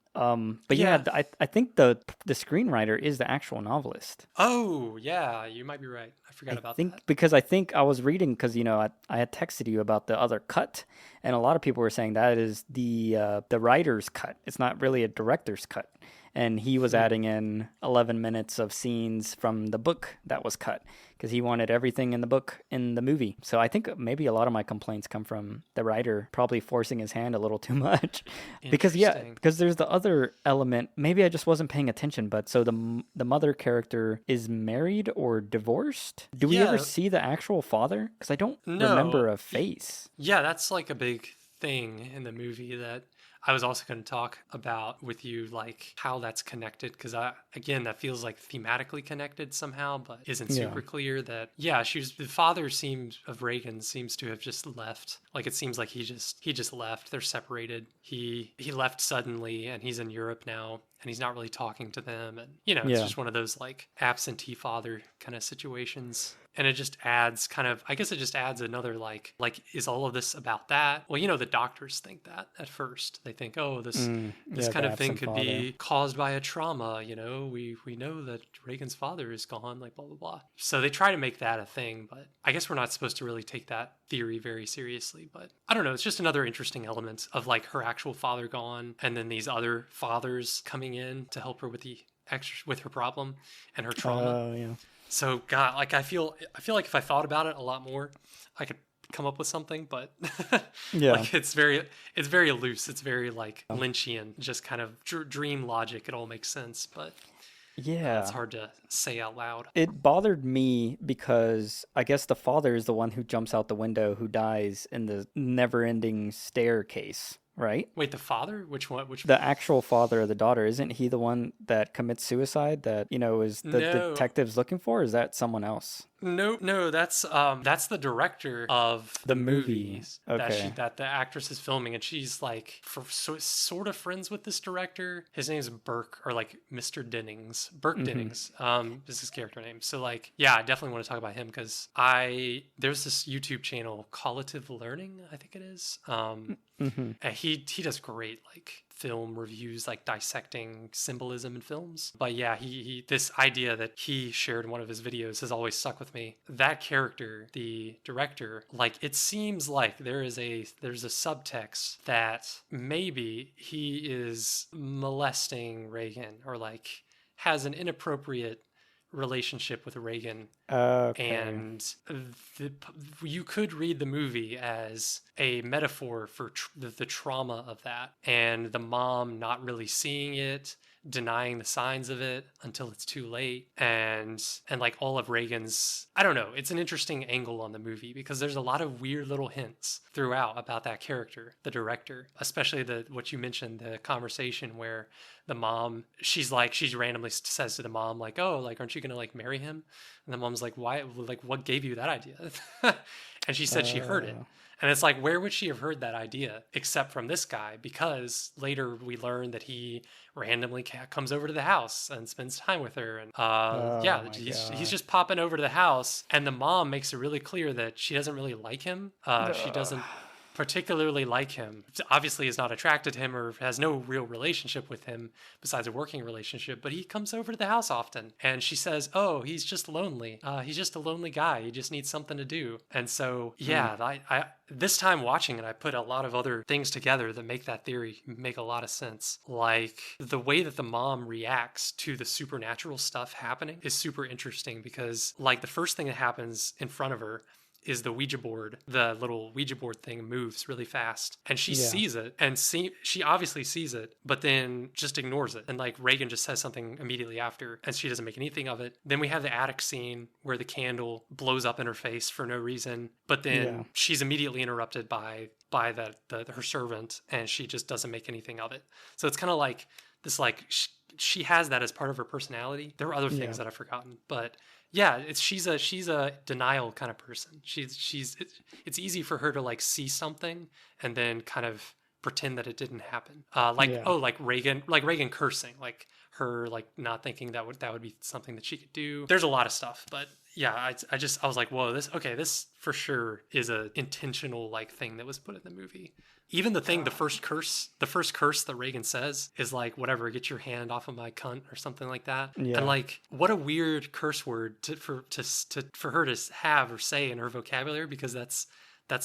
but yeah, Yeah. I think the screenwriter is the actual novelist. Oh, yeah, you might be right. I forgot I about that. think because I think I was reading because I had texted you about the other cut, and a lot of people were saying that is the writer's cut. It's not really a director's cut, and he was Hmm. adding in 11 minutes of scenes from the book that was cut because he wanted everything in the book in the movie. So I think maybe a lot of my complaints come from the writer probably forcing his hand a little too much, Interesting. because there's the other element. Maybe I just wasn't paying attention, but so the mother character is married or divorced. Do we ever Yeah, see the actual father? Because I don't no. remember a face. Yeah, that's like a big thing in the movie that I was also going to talk about with you, like how that's connected. Because again, that feels like thematically connected somehow, but isn't Yeah. super clear that, yeah, the father of Reagan seems to have just left. Like it seems like he just left. They're separated. He left suddenly and he's in Europe now and he's not really talking to them. And, it's Yeah. just one of those like absentee father kind of situations. And it just adds I guess it just adds another like is all of this about that? Well, the doctors think that at first. They think, oh, this Yeah, the kind of thing absent could father. be caused by a trauma. We know that Reagan's father is gone, like blah blah blah. So they try to make that a thing, but I guess we're not supposed to really take that theory very seriously. But I don't know. It's just another interesting element of like her actual father gone, and then these other fathers coming in to help her with her problem and her trauma. Oh, yeah. So God, like I feel like if I thought about it a lot more, I could come up with something, but Yeah. like it's very loose. It's very like Lynchian, just kind of dream logic. It all makes sense, but it's Yeah. hard to say out loud. It bothered me because I guess the father is the one who jumps out the window who dies in the never-ending staircase, right? Wait, the father? Which one? Which? The actual father of the daughter, isn't he the one that commits suicide that, is the No, detectives looking for? Or is that someone else? no, no. That's the director of The the movie. movies Okay. that the actress is filming, and she's like sort of friends with this director. His name is Burke, or like Mr. Dennings. Burke Mm-hmm. Dennings. Is his character name. So like, yeah, I definitely want to talk about him because there's this YouTube channel, Collative Learning, I think it is. Mm-hmm. And he does great like film reviews, like dissecting symbolism in films. But yeah, he this idea that he shared in one of his videos has always stuck with me. That character, the director, like it seems like there's a subtext that maybe he is molesting Reagan or like has an inappropriate relationship with Reagan, Okay. and the, you could read the movie as a metaphor for the trauma of that and the mom not really seeing it, denying the signs of it until it's too late, and like all of Reagan's, I don't know, it's an interesting angle on the movie because there's a lot of weird little hints throughout about that character, the director, especially the what you mentioned, the conversation where the mom, she randomly says to the mom like, oh, like aren't you gonna like marry him? And the mom's like, why? Like, what gave you that idea? And she said she heard it. Uh, And it's like, where would she have heard that idea except from this guy? Because later we learn that he randomly comes over to the house and spends time with her. And oh yeah, my he's God. just popping over to the house. And the mom makes it really clear that she doesn't really like him. She Ugh. doesn't particularly like him. Obviously is not attracted to him or has no real relationship with him besides a working relationship, but he comes over to the house often. And she says, oh, he's just lonely. He's just a lonely guy. He just needs something to do. And so, Mm. yeah, I this time watching it, I put a lot of other things together that make that theory make a lot of sense. Like the way that the mom reacts to the supernatural stuff happening is super interesting because like the first thing that happens in front of her is the Ouija board. The little Ouija board thing moves really fast, and she Yeah. sees it, and she obviously sees it, but then just ignores it. And like Reagan just says something immediately after, and she doesn't make anything of it. Then we have the attic scene where the candle blows up in her face for no reason, but Yeah. then she's immediately interrupted by her servant, and she just doesn't make anything of it. So it's kind of like this, like she has that as part of her personality. There were other things Yeah. that I've forgotten, but Yeah, she's a denial kind of person. It's easy for her to like see something and then kind of pretend that it didn't happen. Yeah. Like Reagan cursing, like her like not thinking that would be something that she could do. There's a lot of stuff, but yeah, I was like, whoa, this for sure is a intentional like thing that was put in the movie. Even the first curse that Reagan says is like, whatever, get your hand off of my cunt or something like that. Yeah. And like, what a weird curse word for her to have or say in her vocabulary, because that's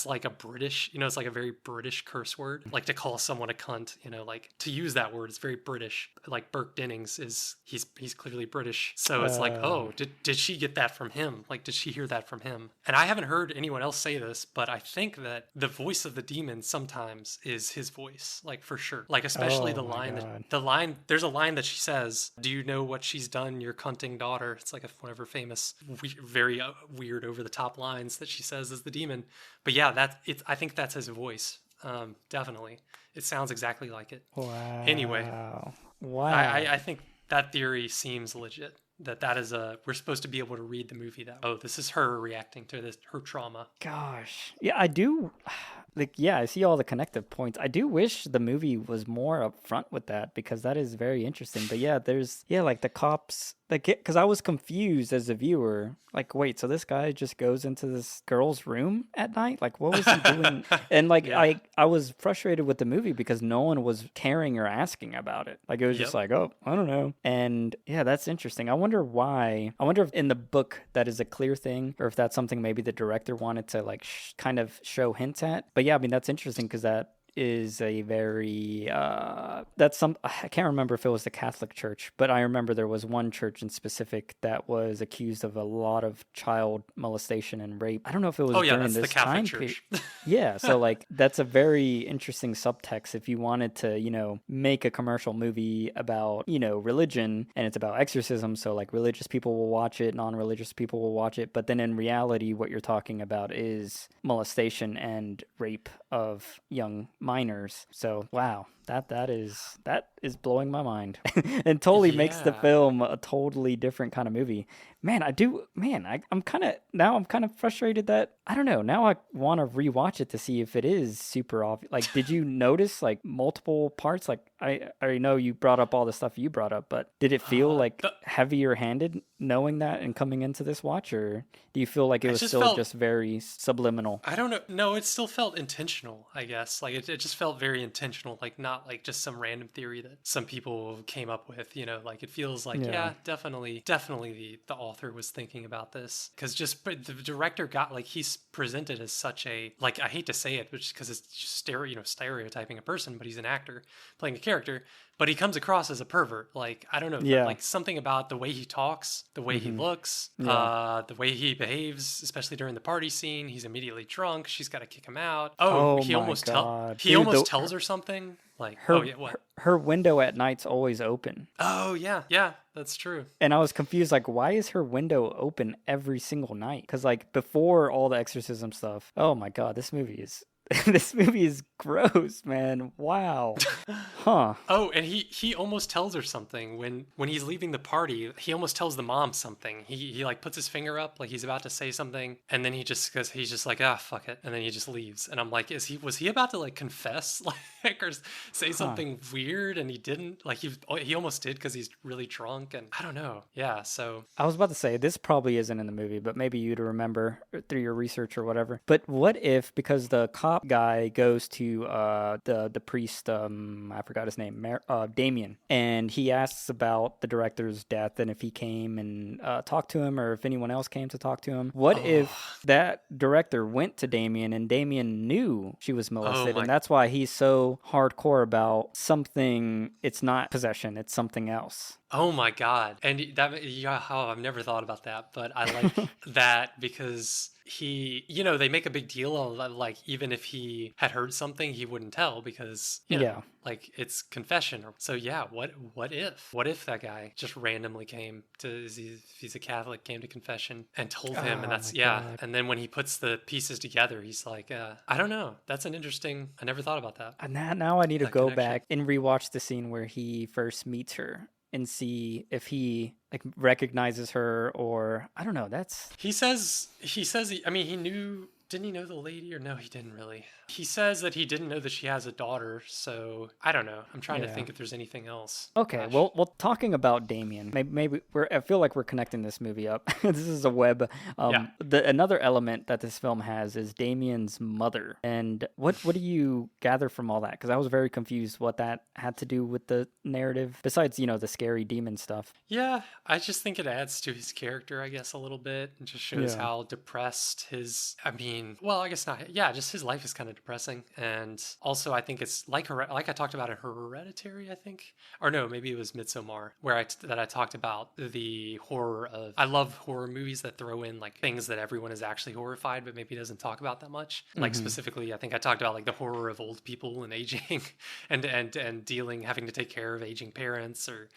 like a British, it's like a very British curse word. Like to call someone a cunt, like to use that word, it's very British. Like Burke Dennings he's clearly British. So it's like, oh, did she get that from him? Like, did she hear that from him? And I haven't heard anyone else say this, but I think that the voice of the demon sometimes is his voice, like for sure. Like especially there's a line that she says, do you know what she's done, your cunting daughter? It's like one of her famous, very weird over the top lines that she says as the demon. But yeah, I think that's his voice. Definitely. It sounds exactly like it. Wow. Anyway, Wow. I think that theory seems legit. That is we're supposed to be able to read the movie that, oh, this is her reacting to her trauma. Gosh. Yeah, I do. Like, yeah, I see all the connective points. I do wish the movie was more upfront with that, because that is very interesting. But yeah, like the cops, like, because I was confused as a viewer. Like, wait, so this guy just goes into this girl's room at night? Like, what was he doing? And like, Yeah. I was frustrated with the movie because no one was caring or asking about it. Like, it was just like, oh, I don't know. And yeah, that's interesting. I wonder why. I wonder if in the book that is a clear thing, or if that's something maybe the director wanted to like kind of show hints at. But yeah, I mean, that's interesting because that is a very I can't remember if it was the Catholic Church, but I remember there was one church in specific that was accused of a lot of child molestation and rape. I don't know if it was during that's this the Catholic time Church. Yeah, so like that's a very interesting subtext if you wanted to, make a commercial movie about, religion, and it's about exorcism, so like religious people will watch it, non-religious people will watch it, but then in reality what you're talking about is molestation and rape of young minors. So wow, that is blowing my mind and totally makes the Yeah. film a totally different kind of movie. I'm kind of frustrated that I don't know. Now I want to rewatch it to see if it is super obvious. Like, did you notice like multiple parts? Like, I already know you brought up all the stuff you brought up, but did it feel like heavier handed knowing that and coming into this watch, or do you feel like it was still just very subliminal? I don't know. No, it still felt intentional, I guess. Like it just felt very intentional, like not like just some random theory that some people came up with, like it feels like, yeah, definitely the author was thinking about this. Because just the director got, like, he's presented as such a, like, I hate to say it, but just because it's just stereotyping a person, but he's an actor playing a character. But he comes across as a pervert. Like, I don't know, like something about the way he talks, the way he looks, the way he behaves, especially during the party scene. He's immediately drunk. She's got to kick him out. Oh he my almost God. he Dude, almost tells her something. Like, her window at night's always open. Oh yeah, that's true. And I was confused, like, why is her window open every single night? Because like before all the exorcism stuff, oh my God, this movie is this movie is gross, man. Wow. Huh. Oh, and he almost tells her something when he's leaving the party. He almost tells the mom something. He like puts his finger up like he's about to say something, and then he's just like, ah, fuck it, and then he just leaves. And I'm like, was he about to like confess like or say something weird, and he didn't? Like he almost did because he's really drunk, and I don't know. Yeah, so I was about to say this probably isn't in the movie, but maybe you'd remember through your research or whatever. But what if, because the cop guy goes to the priest, I forgot his name, Damien, and he asks about the director's death and if he came and talked to him, or if anyone else came to talk to him. What if that director went to Damien and Damien knew she was molested, and that's why he's so hardcore about something? It's not possession, it's something else. Oh my God. And I've never thought about that, but I like that because they make a big deal of, like, even if he had heard something, he wouldn't tell because, like, it's confession. So yeah, what if that guy just randomly came to, if he's a Catholic, came to confession and told him, and that's, God. And then when he puts the pieces together, he's like, I don't know. That's an interesting, I never thought about that. And now I need to go back and rewatch the scene where he first meets her and see if he like recognizes her, or I don't know. That's I mean, he knew. Didn't he know the lady, or no, he didn't really? He says that he didn't know that she has a daughter, so I don't know. I'm trying to yeah. think if there's anything else. Okay, Gosh. well, talking about Damien, maybe I feel like we're connecting this movie up. This is a web. Yeah. Another element that this film has is Damien's mother, and what do you gather from all that? Because I was very confused what that had to do with the narrative. Besides, the scary demon stuff. Yeah, I just think it adds to his character, I guess, a little bit, and just shows Yeah. how depressed I mean, well, I guess not. Yeah, just his life is kind of depressing, and also I think it's like I talked about in Hereditary, I think, or no, maybe it was Midsommar, where I talked about the horror of. I love horror movies that throw in like things that everyone is actually horrified, but maybe doesn't talk about that much. Like Mm-hmm. specifically, I think I talked about like the horror of old people and aging, and having to take care of aging parents or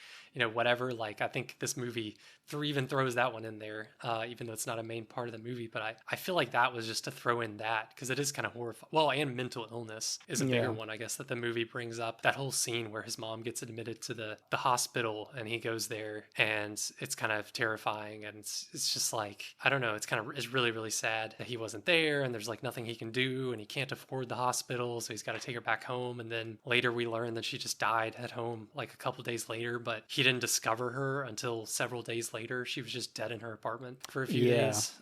whatever. Like I think this movie even throws that one in there, even though it's not a main part of the movie. But I feel like that was just to throw in that because it is kind of horrifying. Well, and mental illness is a bigger Yeah. one, I guess, that the movie brings up. That whole scene where his mom gets admitted to the hospital and he goes there, and it's kind of terrifying, and it's just like I don't know. It's really really sad that he wasn't there, and there's like nothing he can do, and he can't afford the hospital, so he's got to take her back home. And then later we learn that she just died at home like a couple days later, but he didn't discover her until several days later. She was just dead in her apartment for a few Yeah. days.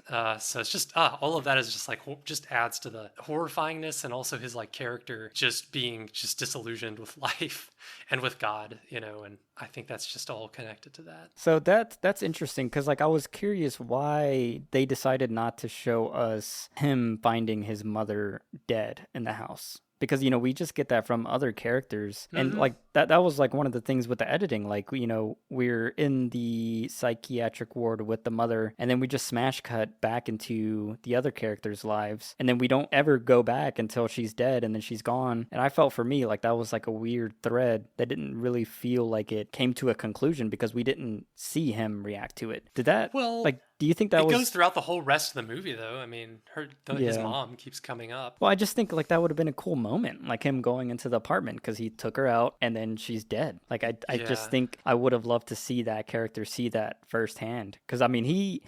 So it's just all of that is just like just adds to the horrifyingness, and also his like character just being just disillusioned with life and with God, and I think that's just all connected to that. So that's interesting because like I was curious why they decided not to show us him finding his mother dead in the house. Because we just get that from other characters, and Mm-hmm. like that was like one of the things with the editing. Like we're in the psychiatric ward with the mother, and then we just smash cut back into the other characters' lives, and then we don't ever go back until she's dead, and then she's gone. And I felt for me like that was like a weird thread that didn't really feel like it came to a conclusion because we didn't see him react to it. Did that Well, like? Do you think that it was? goes throughout the whole rest of the movie, though. I mean, his Yeah. mom keeps coming up. Well, I just think like that would have been a cool moment, like him going into the apartment because he took her out and then she's dead. Like I just Yeah. think I would have loved to see that character see that firsthand. Because I mean, he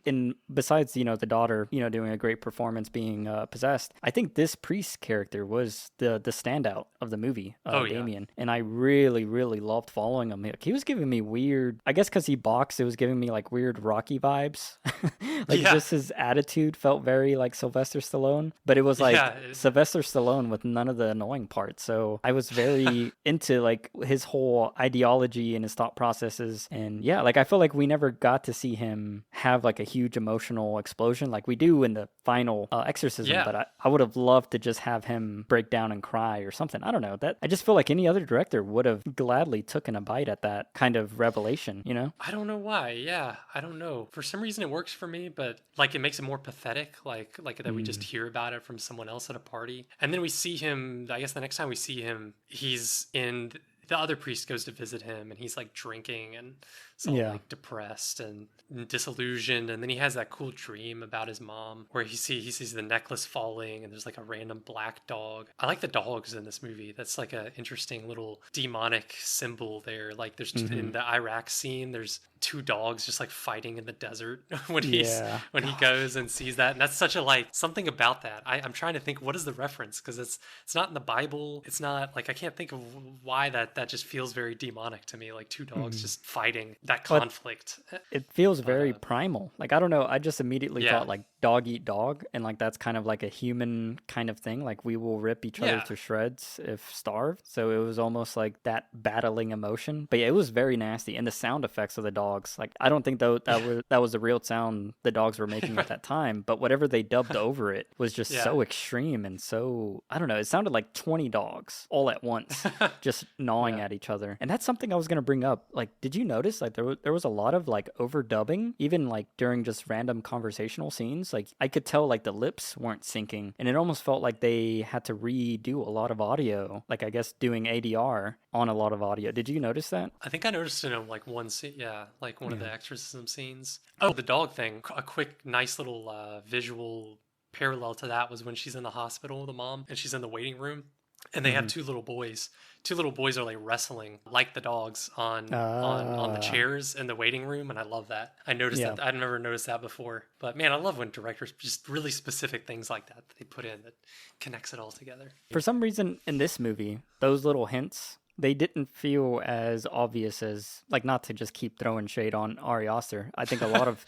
and besides the daughter doing a great performance being possessed, I think this priest character was the standout of the movie, Oh yeah. Damien, and I really really loved following him. Like, he was giving me weird, I guess because he boxed, it was giving me like weird Rocky vibes. Like Yeah. just his attitude felt very like Sylvester Stallone, but it was like Yeah. Sylvester Stallone with none of the annoying parts. So I was very into like his whole ideology and his thought processes. And yeah, like I feel like we never got to see him have like a huge emotional explosion like we do in the final exorcism. Yeah. But I would have loved to just have him break down and cry or something. I don't know. That I just feel like any other director would have gladly taken a bite at that kind of revelation. I don't know why. Yeah, I don't know. For some reason, it works for me, but like it makes it more pathetic. Like that we just hear about it from someone else at a party, and then we see him. I guess the next time we see him, he's in. The other priest goes to visit him, and he's like drinking and it's all Yeah. like depressed and disillusioned. And then he has that cool dream about his mom where he sees the necklace falling, and there's like a random black dog. I like the dogs in this movie. That's like a interesting little demonic symbol there. Like there's in the Iraq scene, there's two dogs just like fighting in the desert when Yeah. when he goes and sees that. And that's such a like something about that. I'm trying to think what is the reference, because it's not in the Bible. It's not like I can't think of why that just feels very demonic to me, like two dogs just fighting that conflict. It feels very primal. Like, I don't know. I just immediately Yeah. thought like dog eat dog. And like, that's kind of like a human kind of thing. Like, we will rip each other Yeah. to shreds if starved. So it was almost like that battling emotion. But yeah, it was very nasty. And the sound effects of the dogs, like, I don't think that was the real sound the dogs were making at that time. But whatever they dubbed over it was just Yeah. so extreme and so, I don't know. It sounded like 20 dogs all at once, just gnawing at each other. And that's something I was going to bring up. Like, did you notice like there was a lot of like overdubbing, even like during just random conversational scenes? Like, I could tell like the lips weren't syncing, and it almost felt like they had to redo a lot of audio, like I guess doing ADR on a lot of audio. Did you notice that? I think I noticed it in like one scene, like one of the exorcism scenes. Oh, the dog thing. A quick, nice little visual parallel to that was when she's in the hospital, the mom, and she's in the waiting room. and they have two little boys. Two little boys are like wrestling like the dogs on the chairs in the waiting room, and I love that. I noticed Yeah. that. I'd never noticed that before. But man, I love when directors just really specific things like that they put in that connects it all together. For some reason in this movie, those little hints, they didn't feel as obvious as, like, not to just keep throwing shade on Ari Aster. I think a lot of,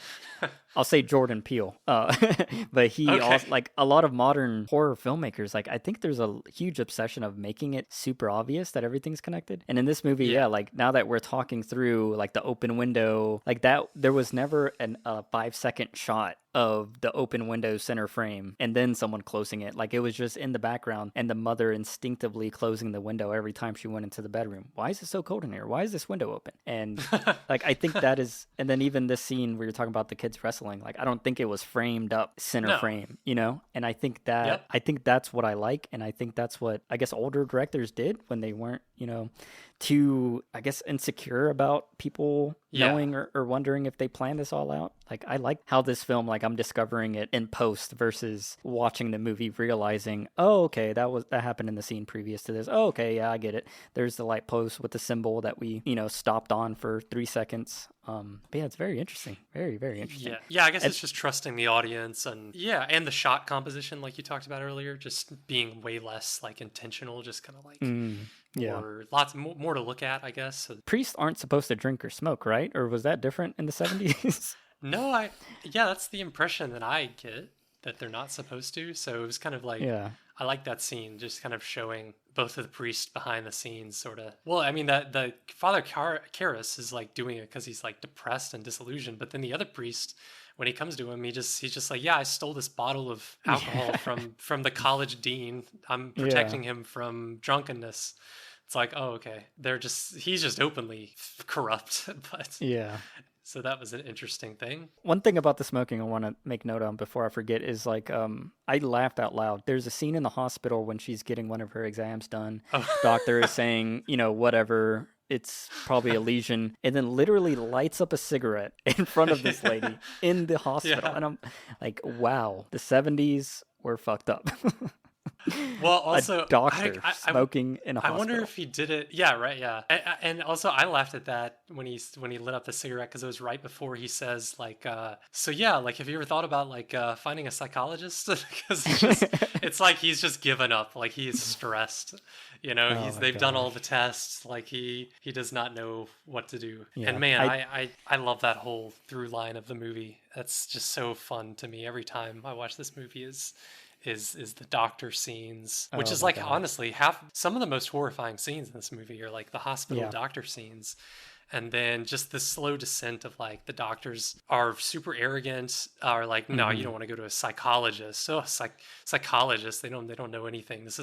I'll say Jordan Peele, but he Okay. also, like, a lot of modern horror filmmakers, like, I think there's a huge obsession of making it super obvious that everything's connected. And in this movie, Yeah. like, now that we're talking through, like, the open window, like, that, there was never a 5-second shot of the open window center frame and then someone closing it. Like, it was just in the background and the mother instinctively closing the window every time she went into the bedroom. Why is it so cold in here? Why is this window open? And like, I think that is, and then even this scene where you're talking about the kids wrestling, like, I don't think it was framed up center No. frame, you know? And I think that, Yep. I think that's what I like. And I think that's what, I guess, older directors did when they weren't, you know, too, I guess, insecure about people Yeah. knowing or wondering if they planned this all out. Like, I like how this film, like, I'm discovering it in post versus watching the movie realizing, oh, okay, that happened in the scene previous to this. Oh, okay, yeah, I get it. There's the light post with the symbol that we, you know, stopped on for 3 seconds. But yeah, it's very interesting. Very, very interesting. Yeah, I guess it's just trusting the audience, and and the shot composition, like you talked about earlier, just being way less like intentional, just kind of like Yeah. or lots more to look at, I guess. So, Priests aren't supposed to drink or smoke, right? Or was that different in the 70s? no, that's the impression that I get, that they're not supposed to. So it was kind of like, Yeah. I like that scene, just kind of showing both of the priests behind the scenes, sort of. Well, I mean, that the Father Karras is like doing it because he's like depressed and disillusioned, but then the other priest, when he comes to him, he's just like, yeah, I stole this bottle of alcohol from the college dean. I'm protecting him from drunkenness. It's like, oh, okay, he's just openly corrupt, but Yeah. so that was an interesting thing. One thing about the smoking I want to make note on before I forget is, like, I laughed out loud. There's a scene in the hospital when she's getting one of her exams done. Oh. Doctor is saying, you know, whatever, it's probably a lesion, and then literally lights up a cigarette in front of this lady in the hospital. Yeah. And I'm like, wow, the 70s were fucked up. Well, also, a doctor smoking in a hospital. I wonder if he did it. Yeah, right. Yeah, and also I laughed at that when he lit up the cigarette, because it was right before he says like, so yeah, like, have you ever thought about like finding a psychologist? Because it's like he's just given up. Like, he's stressed. You know, they've done all the tests. Like, he does not know what to do. Yeah. And man, I love that whole through line of the movie. That's just so fun to me every time I watch this movie. Is the doctor scenes, which is like, honestly, some of the most horrifying scenes in this movie are like the hospital doctor scenes. And then just the slow descent of like the doctors are super arrogant, are like, no, you don't want to go to a psychologist. So psychologists, they don't know anything. This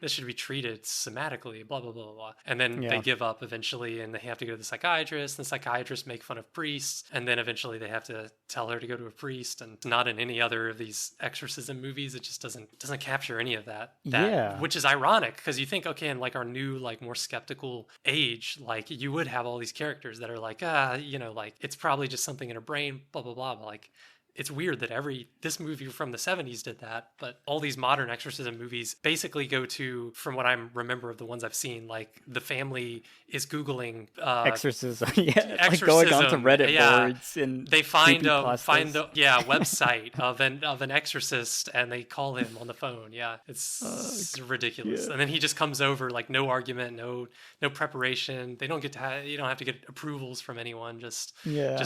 should be treated somatically, blah, blah, blah, blah. And then they give up eventually, and they have to go to the psychiatrist, and the psychiatrists make fun of priests. And then eventually they have to tell her to go to a priest, and not in any other of these exorcism movies. It just doesn't capture any of that. Which is ironic, because you think, okay, in like our new, like more skeptical age, like you would have all these characters that are like, you know, like it's probably just something in her brain, blah, blah, blah. But like, it's weird that this movie from the 70s did that, but all these modern exorcism movies basically go to, from what I remember of the ones I've seen, like the family is Googling exorcism, exorcism, like going onto Reddit boards, and they find the creepypastas. website of an exorcist, and they call him on the phone. Yeah, it's ridiculous. And then he just comes over, like no argument, no preparation. They don't get to you don't have to get approvals from anyone. Just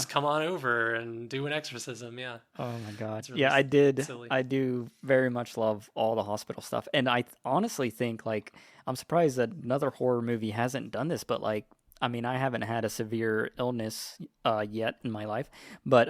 come on over and do an exorcism. Yeah. Oh my god. Really I did. silly. I do very much love all the hospital stuff, and I honestly think, like, I'm surprised that another horror movie hasn't done this. But like, I mean, I haven't had a severe illness yet in my life, but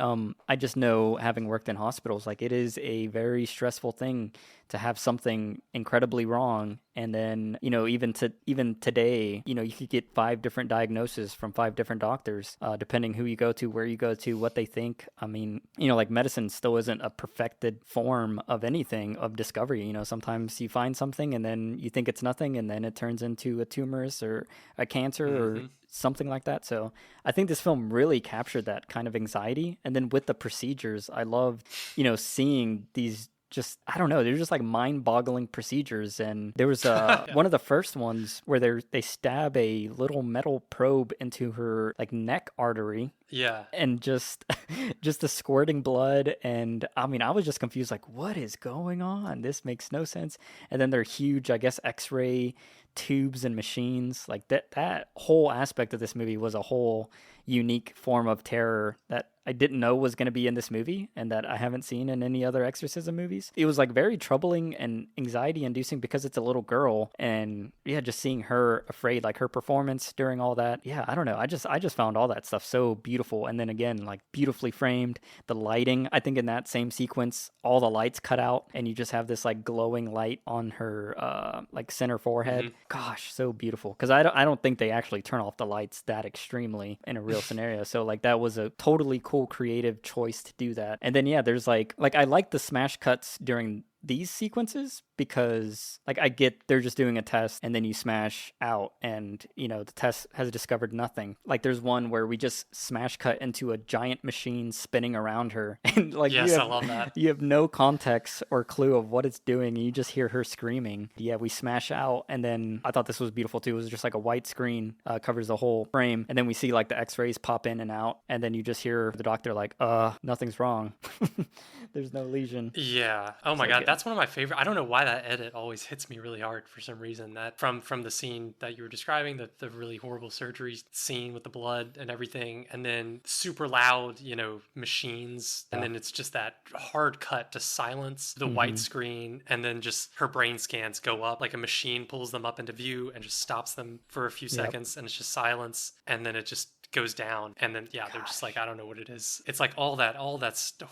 I just know, having worked in hospitals, like, it is a very stressful thing to have something incredibly wrong, and then, you know, even today, you know, you could get 5 different diagnoses from 5 different doctors, depending who you go to, where you go to, what they think. I mean, you know, like, medicine still isn't a perfected form of anything, of discovery. You know, sometimes you find something and then you think it's nothing, and then it turns into a tumorous or a cancer or something like that. So I think this film really captured that kind of anxiety. And then with the procedures, I loved, you know, seeing these just, I don't know, they're just like mind-boggling procedures. And there was Yeah. one of the first ones where they stab a little metal probe into her like neck artery, Yeah. and just just the squirting blood. And I mean, I was just confused, like, what is going on? This makes no sense. And then they're huge, I guess, x-ray tubes and machines. Like that whole aspect of this movie was a whole unique form of terror that I didn't know was going to be in this movie, and that I haven't seen in any other exorcism movies. It was like very troubling and anxiety inducing because it's a little girl, and yeah, just seeing her afraid, like her performance during all that. Yeah, I don't know. I just found all that stuff so beautiful. And then again, like beautifully framed, the lighting, I think in that same sequence, all the lights cut out and you just have this like glowing light on her like center forehead. Gosh, so beautiful. Because I don't think they actually turn off the lights that extremely in a real scenario. So like that was a totally cool creative choice to do that. And then yeah, there's like I like the smash cuts during these sequences because like I get they're just doing a test and then you smash out and you know the test has discovered nothing. Like there's one where we just smash cut into a giant machine spinning around her and like Yes, I love that. you have no context or clue of what it's doing and you just hear her screaming. Yeah, we smash out, and then I thought this was beautiful too. It was just like a white screen covers the whole frame, and then we see like the x-rays pop in and out, and then you just hear the doctor like nothing's wrong. There's no lesion. Yeah. Oh my So God, good. that's one of my favorite. I don't know why that edit always hits me really hard for some reason. That from the scene that you were describing, the really horrible surgery scene with the blood and everything, and then super loud, machines, and then it's just that hard cut to silence, the white screen, and then just her brain scans go up like a machine pulls them up into view and just stops them for a few seconds, and it's just silence, and then it just goes down, and then they're just like, I don't know what it is. It's like all that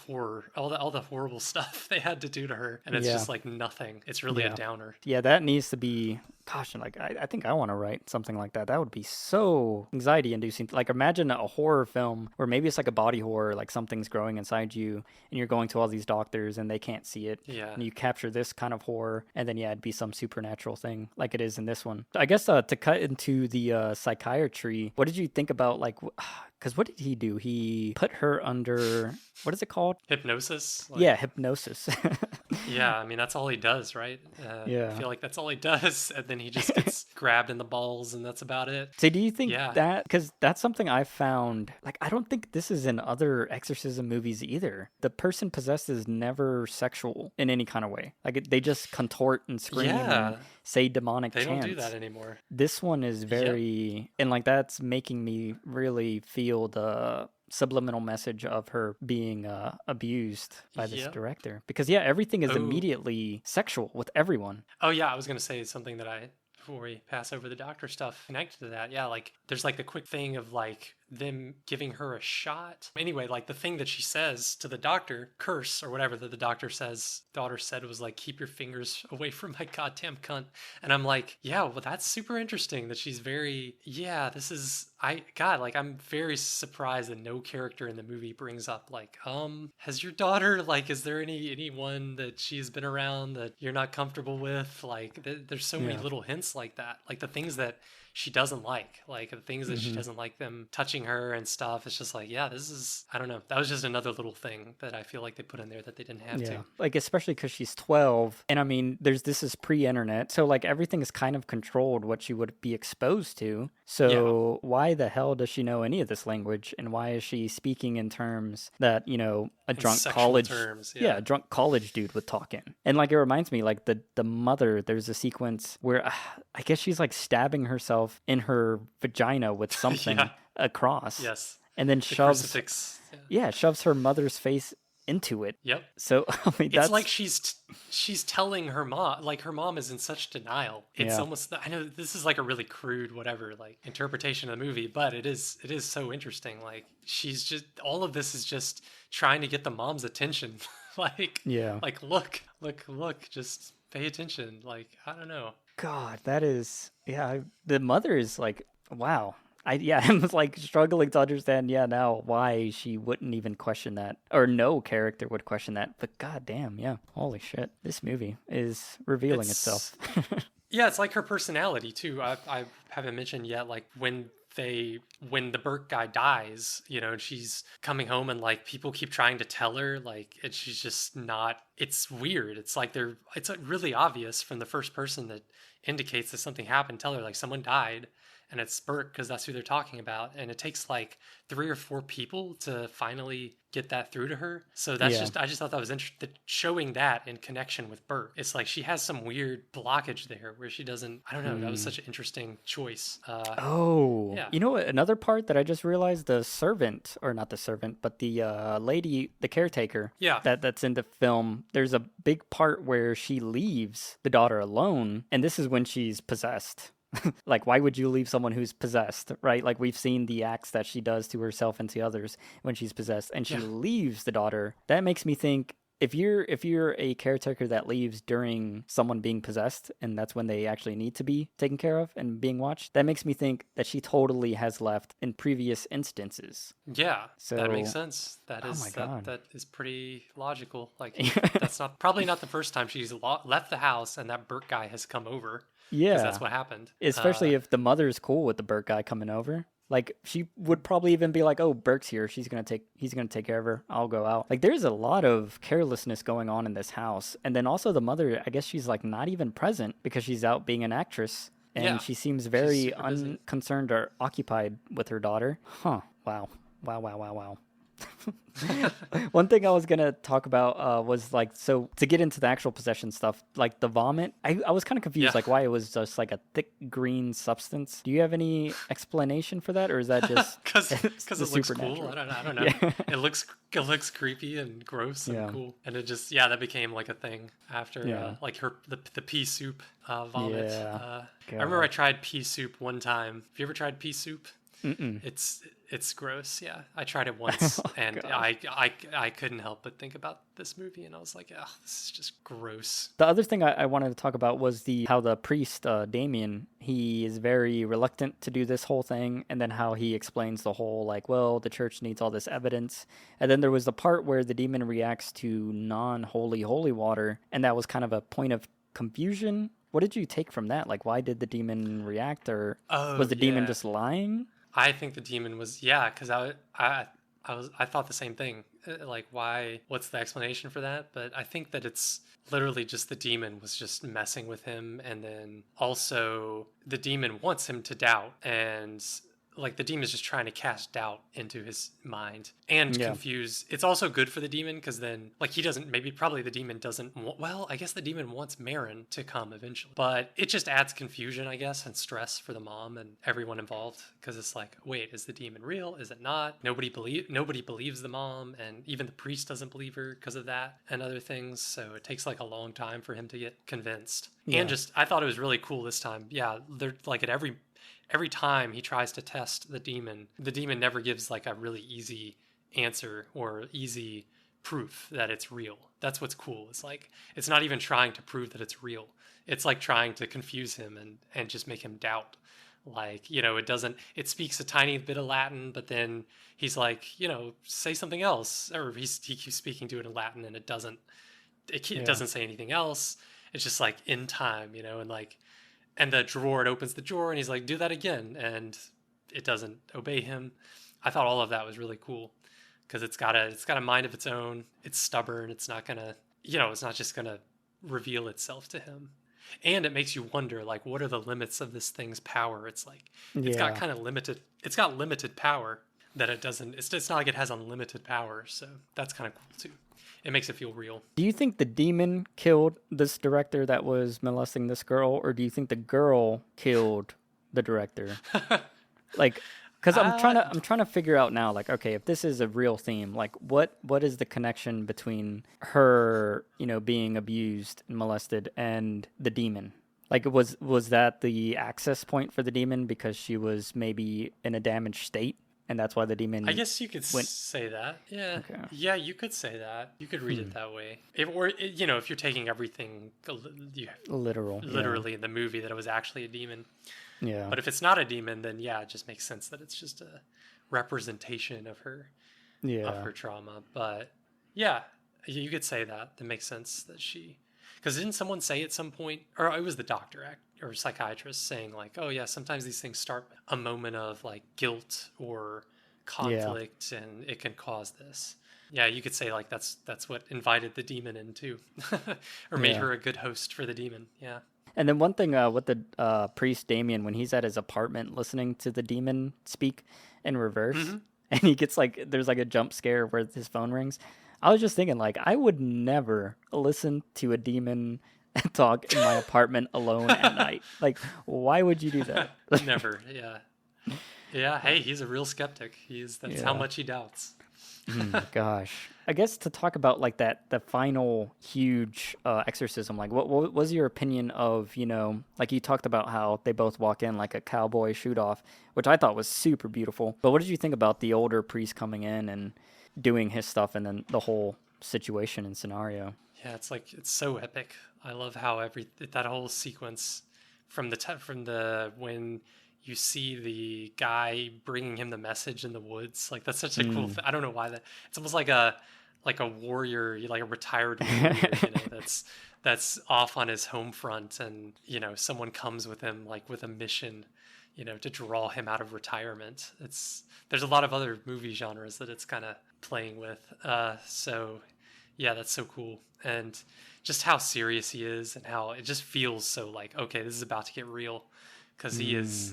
horror, all the horrible stuff they had to do to her, and it's just like nothing. It's really a downer. Yeah, that needs to be, gosh, like I think I want to write something like that. That would be so anxiety inducing. Like imagine a horror film where maybe it's like a body horror, like something's growing inside you and you're going to all these doctors and they can't see it. Yeah. And you capture this kind of horror, and then it'd be some supernatural thing like it is in this one. I guess to cut into the psychiatry, what did you think about like, because what did he do? He put her under, what is it called? Hypnosis. Yeah, hypnosis. Yeah, I mean that's all he does, right? Yeah. I feel like that's all he does, and then he just gets grabbed in the balls, and that's about it. So do you think that, because that's something I found, like I don't think this is in other exorcism movies either. The person possessed is never sexual in any kind of way. Like they just contort and scream and say demonic They chants. don't do that anymore. This one is very, and like that's making me really feel the subliminal message of her being abused by this director, because everything is immediately sexual with everyone. Oh yeah, I was gonna say something that before we pass over the doctor stuff connected to that. Yeah, like there's like the quick thing of like them giving her a shot. Anyway, like the thing that she says to the doctor, curse or whatever that the daughter said was like, keep your fingers away from my goddamn cunt. And I'm like, yeah, well that's super interesting that she's very, I'm very surprised that no character in the movie brings up like, has your daughter, like, is there anyone that she's been around that you're not comfortable with? Like there's so many little hints like that, like the things that she doesn't like the things that she doesn't like them touching her and stuff. It's just like, this is, I don't know. That was just another little thing that I feel like they put in there that they didn't have to. Like, especially because she's 12. And I mean, this is pre-internet. So like everything is kind of controlled what she would be exposed to. So why the hell does she know any of this language? And why is she speaking in terms that, a drunk college terms, a drunk college dude would talk in? And like it reminds me, like the mother, there's a sequence where I guess she's like stabbing herself in her vagina with something across. Yes. And then shoves crucifix. Shoves her mother's face into it. Yep. So I mean, that's it's like she's telling her mom, like her mom is in such denial. It's almost, I know this is like a really crude whatever like interpretation of the movie, but it is so interesting. Like she's just, all of this is just trying to get the mom's attention. Like look, just pay attention. Like I don't know. God, that is the mother is like, wow. I'm like struggling to understand now why she wouldn't even question that, or no character would question that. But goddamn, holy shit, this movie is revealing itself. Yeah, it's like her personality too. I haven't mentioned yet, like when the Burke guy dies, you know, and she's coming home and like people keep trying to tell her like, and she's just not. It's weird. It's like it's really obvious from the first person that indicates that something happened. Tell her like someone died, and it's Burke because that's who they're talking about. And it takes like 3 or 4 people to finally get that through to her. So that's Yeah. I just thought that was interesting, showing that in connection with Burke. It's like she has some weird blockage there where she doesn't. I don't know. That was such an interesting choice. Oh, Yeah. you know what? Another part that I just realized, the servant, or not the servant, but the lady, the caretaker Yeah. that's in the film, there's a big part where she leaves the daughter alone, and this is when she's possessed. Like, why would you leave someone who's possessed, right? Like, we've seen the acts that she does to herself and to others when she's possessed, and she Yeah. leaves the daughter. That makes me think, if you're a caretaker that leaves during someone being possessed, and that's when they actually need to be taken care of and being watched, that makes me think that she totally has left in previous instances. Yeah, that makes So, sense. That oh my is god. that is pretty logical. Like that's not probably not the first time she's left the house and that Burke guy has come over because that's Yeah, what happened. especially if the mother's cool with the Burke guy coming over. Like, she would probably even be like, "Oh, Burke's here. He's gonna take care of her. I'll go out." Like, there's a lot of carelessness going on in this house, and then also the mother. I guess she's like not even present because she's out being an actress, and Yeah, she seems she's very super busy. unconcerned or occupied with her daughter. Huh? Wow. Wow. Wow. Wow. Wow. One thing I was gonna talk about was like, so to get into the actual possession stuff, like the vomit. I was kind of confused, Yeah, like why it was just like a thick green substance. Do you have any explanation for that, or is that just because the it looks cool. supernatural? I don't know. Yeah, It looks creepy and gross and yeah, cool, and it just that became like a thing after yeah, like the pea soup vomit. yeah. I remember I God. tried pea soup one time. Have you ever tried pea soup? Mm-mm. It's gross. Yeah, I tried it once, Oh and God. I couldn't help but think about this movie, and I was like, oh, this is just gross. The other thing I wanted to talk about was the how the priest Damien, he is very reluctant to do this whole thing, and then how he explains the whole like, well, the church needs all this evidence, and then there was the part where the demon reacts to non-holy holy water, and that was kind of a point of confusion. What did you take from that? Like, why did the demon react, or Oh was the demon yeah, just lying? I think the demon was because I thought the same thing. Like, why? What's the explanation for that? But I think that it's literally just the demon was just messing with him, and then also the demon wants him to doubt, and like the demon is just trying to cast doubt into his mind and Yeah, confuse. It's also good for the demon because then like he doesn't probably the demon doesn't well, I guess the demon wants Marin to come eventually, but it just adds confusion, I guess, and stress for the mom and everyone involved because it's like, wait, is the demon real, is it not? Nobody believes the mom, and even the priest doesn't believe her because of that and other things, so it takes like a long time for him to get convinced. And yeah, just I thought it was really cool this time. Yeah, they're like at every time he tries to test the demon never gives like a really easy answer or easy proof that it's real. That's what's cool. It's like it's not even trying to prove that it's real. It's like trying to confuse him and just make him doubt. Like, it speaks a tiny bit of Latin, but then he's like, say something else, or he keeps speaking to it in Latin and it yeah, doesn't say anything else. It's just like in time, and like and the drawer, it opens the drawer and he's like, do that again, and it doesn't obey him. I thought all of that was really cool because it's got a mind of its own. It's stubborn. It's not gonna, it's not just gonna reveal itself to him. And it makes you wonder, like, what are the limits of this thing's power? It's like it's got yeah. kind of limited. It's got limited power that it doesn't. It's not like it has unlimited power. So that's kind of cool too. It makes it feel real. Do you think the demon killed this director that was molesting this girl, or do you think the girl killed the director? Like, because uh, I'm trying to figure out now, like, okay, if this is a real theme, like, what is the connection between her, being abused and molested, and the demon? Like, was that the access point for the demon because she was maybe in a damaged state, and that's why the I demon guess you could went? say that. Yeah. Okay. Yeah, you could say that. You could read Hmm. it that way. If you're taking everything Literal. Yeah. literally in the movie that it was actually a demon. Yeah. But if it's not a demon, then yeah, it just makes sense that it's just a representation of Yeah. her trauma. But yeah, you could say that. That makes sense that she. Because didn't someone say at some point, or it was the doctor, or psychiatrists saying like, oh yeah, sometimes these things start a moment of like guilt or Yeah. conflict, and it can cause this. Yeah, you could say like that's what invited the demon in too, or made Yeah. her a good host for the demon. Yeah. And then one thing with the priest Damien, when he's at his apartment listening to the demon speak in reverse, Hmm. and he gets like, there's like a jump scare where his phone rings. I was just thinking, like, I would never listen to a demon talk in my apartment alone at night. Like, why would you do that? Never. Yeah. Yeah. Hey, he's a real skeptic. That's how Yeah. much he doubts. Gosh, I guess to talk about like that, the final huge exorcism. Like, what was your opinion of, like you talked about how they both walk in like a cowboy shoot off, which I thought was super beautiful. But what did you think about the older priest coming in and doing his stuff, and then the whole situation and scenario? Yeah, it's so epic. I love how that whole sequence from the when you see the guy bringing him the message in the woods. Like that's such a cool Mm. thing. I don't know why that. It's almost like a warrior, like a retired warrior, that's off on his home front, and someone comes with him like with a mission, to draw him out of retirement. There's a lot of other movie genres that it's kind of playing with. So yeah, that's so cool. And just how serious he is, and how it just feels so like, okay, this is about to get real, because he is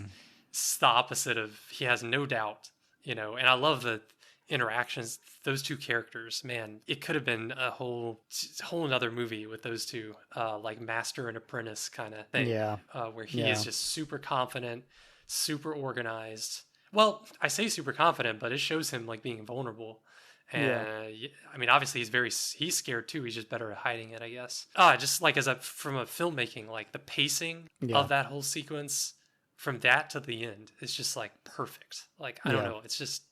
Mm. the opposite of, he has no doubt, and I love the interactions, those two characters, man. It could have been a whole another movie with those two, like master and apprentice kind of thing, Yeah. where he is Yeah. just super confident, super organized. Well, I say super confident, but it shows him like being vulnerable. Yeah. And I mean, obviously he's scared too. He's just better at hiding it, I guess. Just like from a filmmaking, like the pacing Yeah. of that whole sequence from that to the end is just like perfect. Like I don't Yeah. know, it's just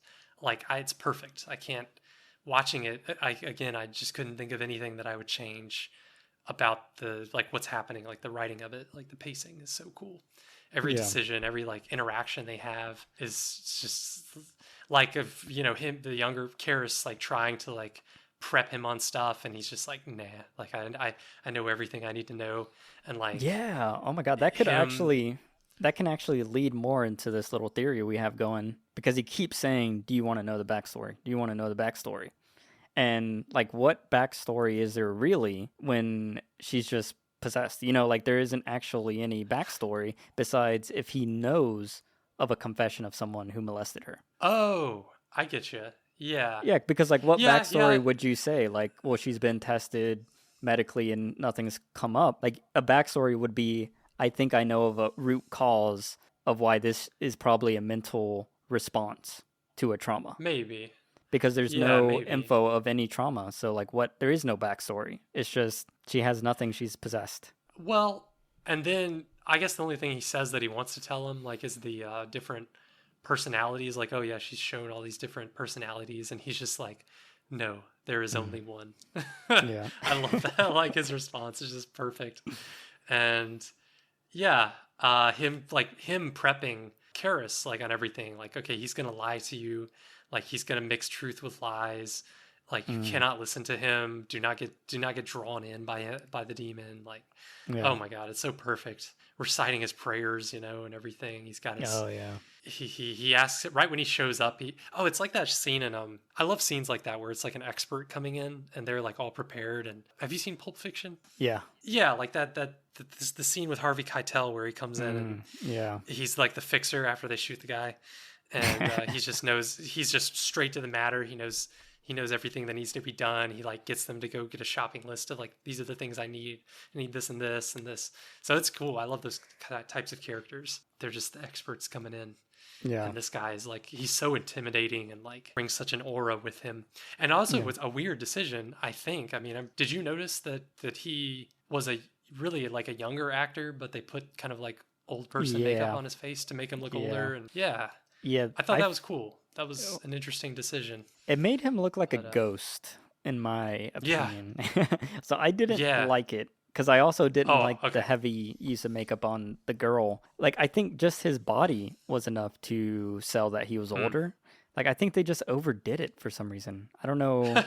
like it's perfect. I can't watching it. I just couldn't think of anything that I would change about the like what's happening, like the writing of it, like the pacing is so cool. Every Yeah. decision, every like interaction they have is just like of him, the younger Karis, like trying to like prep him on stuff, and he's just like, nah, like I know everything I need to know, and like Yeah. Oh my God, him. that can actually lead more into this little theory we have going, because he keeps saying, "Do you want to know the backstory? Do you want to know the backstory?" And like, what backstory is there really when she's just possessed? Like there isn't actually any backstory besides if he knows of a confession of someone who molested her. Oh, I get you. Yeah, Yeah, because like, what yeah, yeah. backstory would you say? Like, well, she's been tested medically and nothing's come up. Like, a backstory would be, I think I know of a root cause of why this is probably a mental response to a trauma. Maybe. Because there's Yeah, no maybe. info of any trauma. So, like, there is no backstory. It's just she has nothing. She's possessed. Well, and then I guess the only thing he says that he wants to tell him like is the different personalities. Like, oh yeah, she's shown all these different personalities, and he's just like, no, there is Mm. only one. Yeah. I love that. Like his response is just perfect, and yeah, him prepping Karis like on everything. Like, okay, he's gonna lie to you. Like he's gonna mix truth with lies. Like you Mm. cannot listen to him. Do not get drawn in by the demon. Like, Yeah. oh my god, it's so perfect. Reciting his prayers, and everything. He's got his Oh, yeah. he asks it right when he shows up. It's like that scene in I love scenes like that where it's like an expert coming in and they're like all prepared. And have you seen Pulp Fiction? Yeah. Yeah, like the scene with Harvey Keitel where he comes in and Mm. Yeah. he's like the fixer after they shoot the guy, and he's just straight to the matter. He knows everything that needs to be done. He like gets them to go get a shopping list of like, these are the things I need. I need this and this and this. So it's cool. I love those types of characters. They're just the experts coming in. Yeah. And this guy is like, he's so intimidating and like brings such an aura with him. And also it Yeah. was a weird decision, I think. I mean, did you notice that he was a really like a younger actor, but they put kind of like old person makeup Yeah. on his face to make him look Yeah. older? And yeah, Yeah. I thought I that was cool. That was an interesting decision. It made him look like a But ghost, in my yeah, opinion. So I didn't yeah. like it because I also didn't Oh, like the okay. heavy use of makeup on the girl. Like, I think just his body was enough to sell that he was Hmm. older. Like, I think they just overdid it for some reason. I don't know.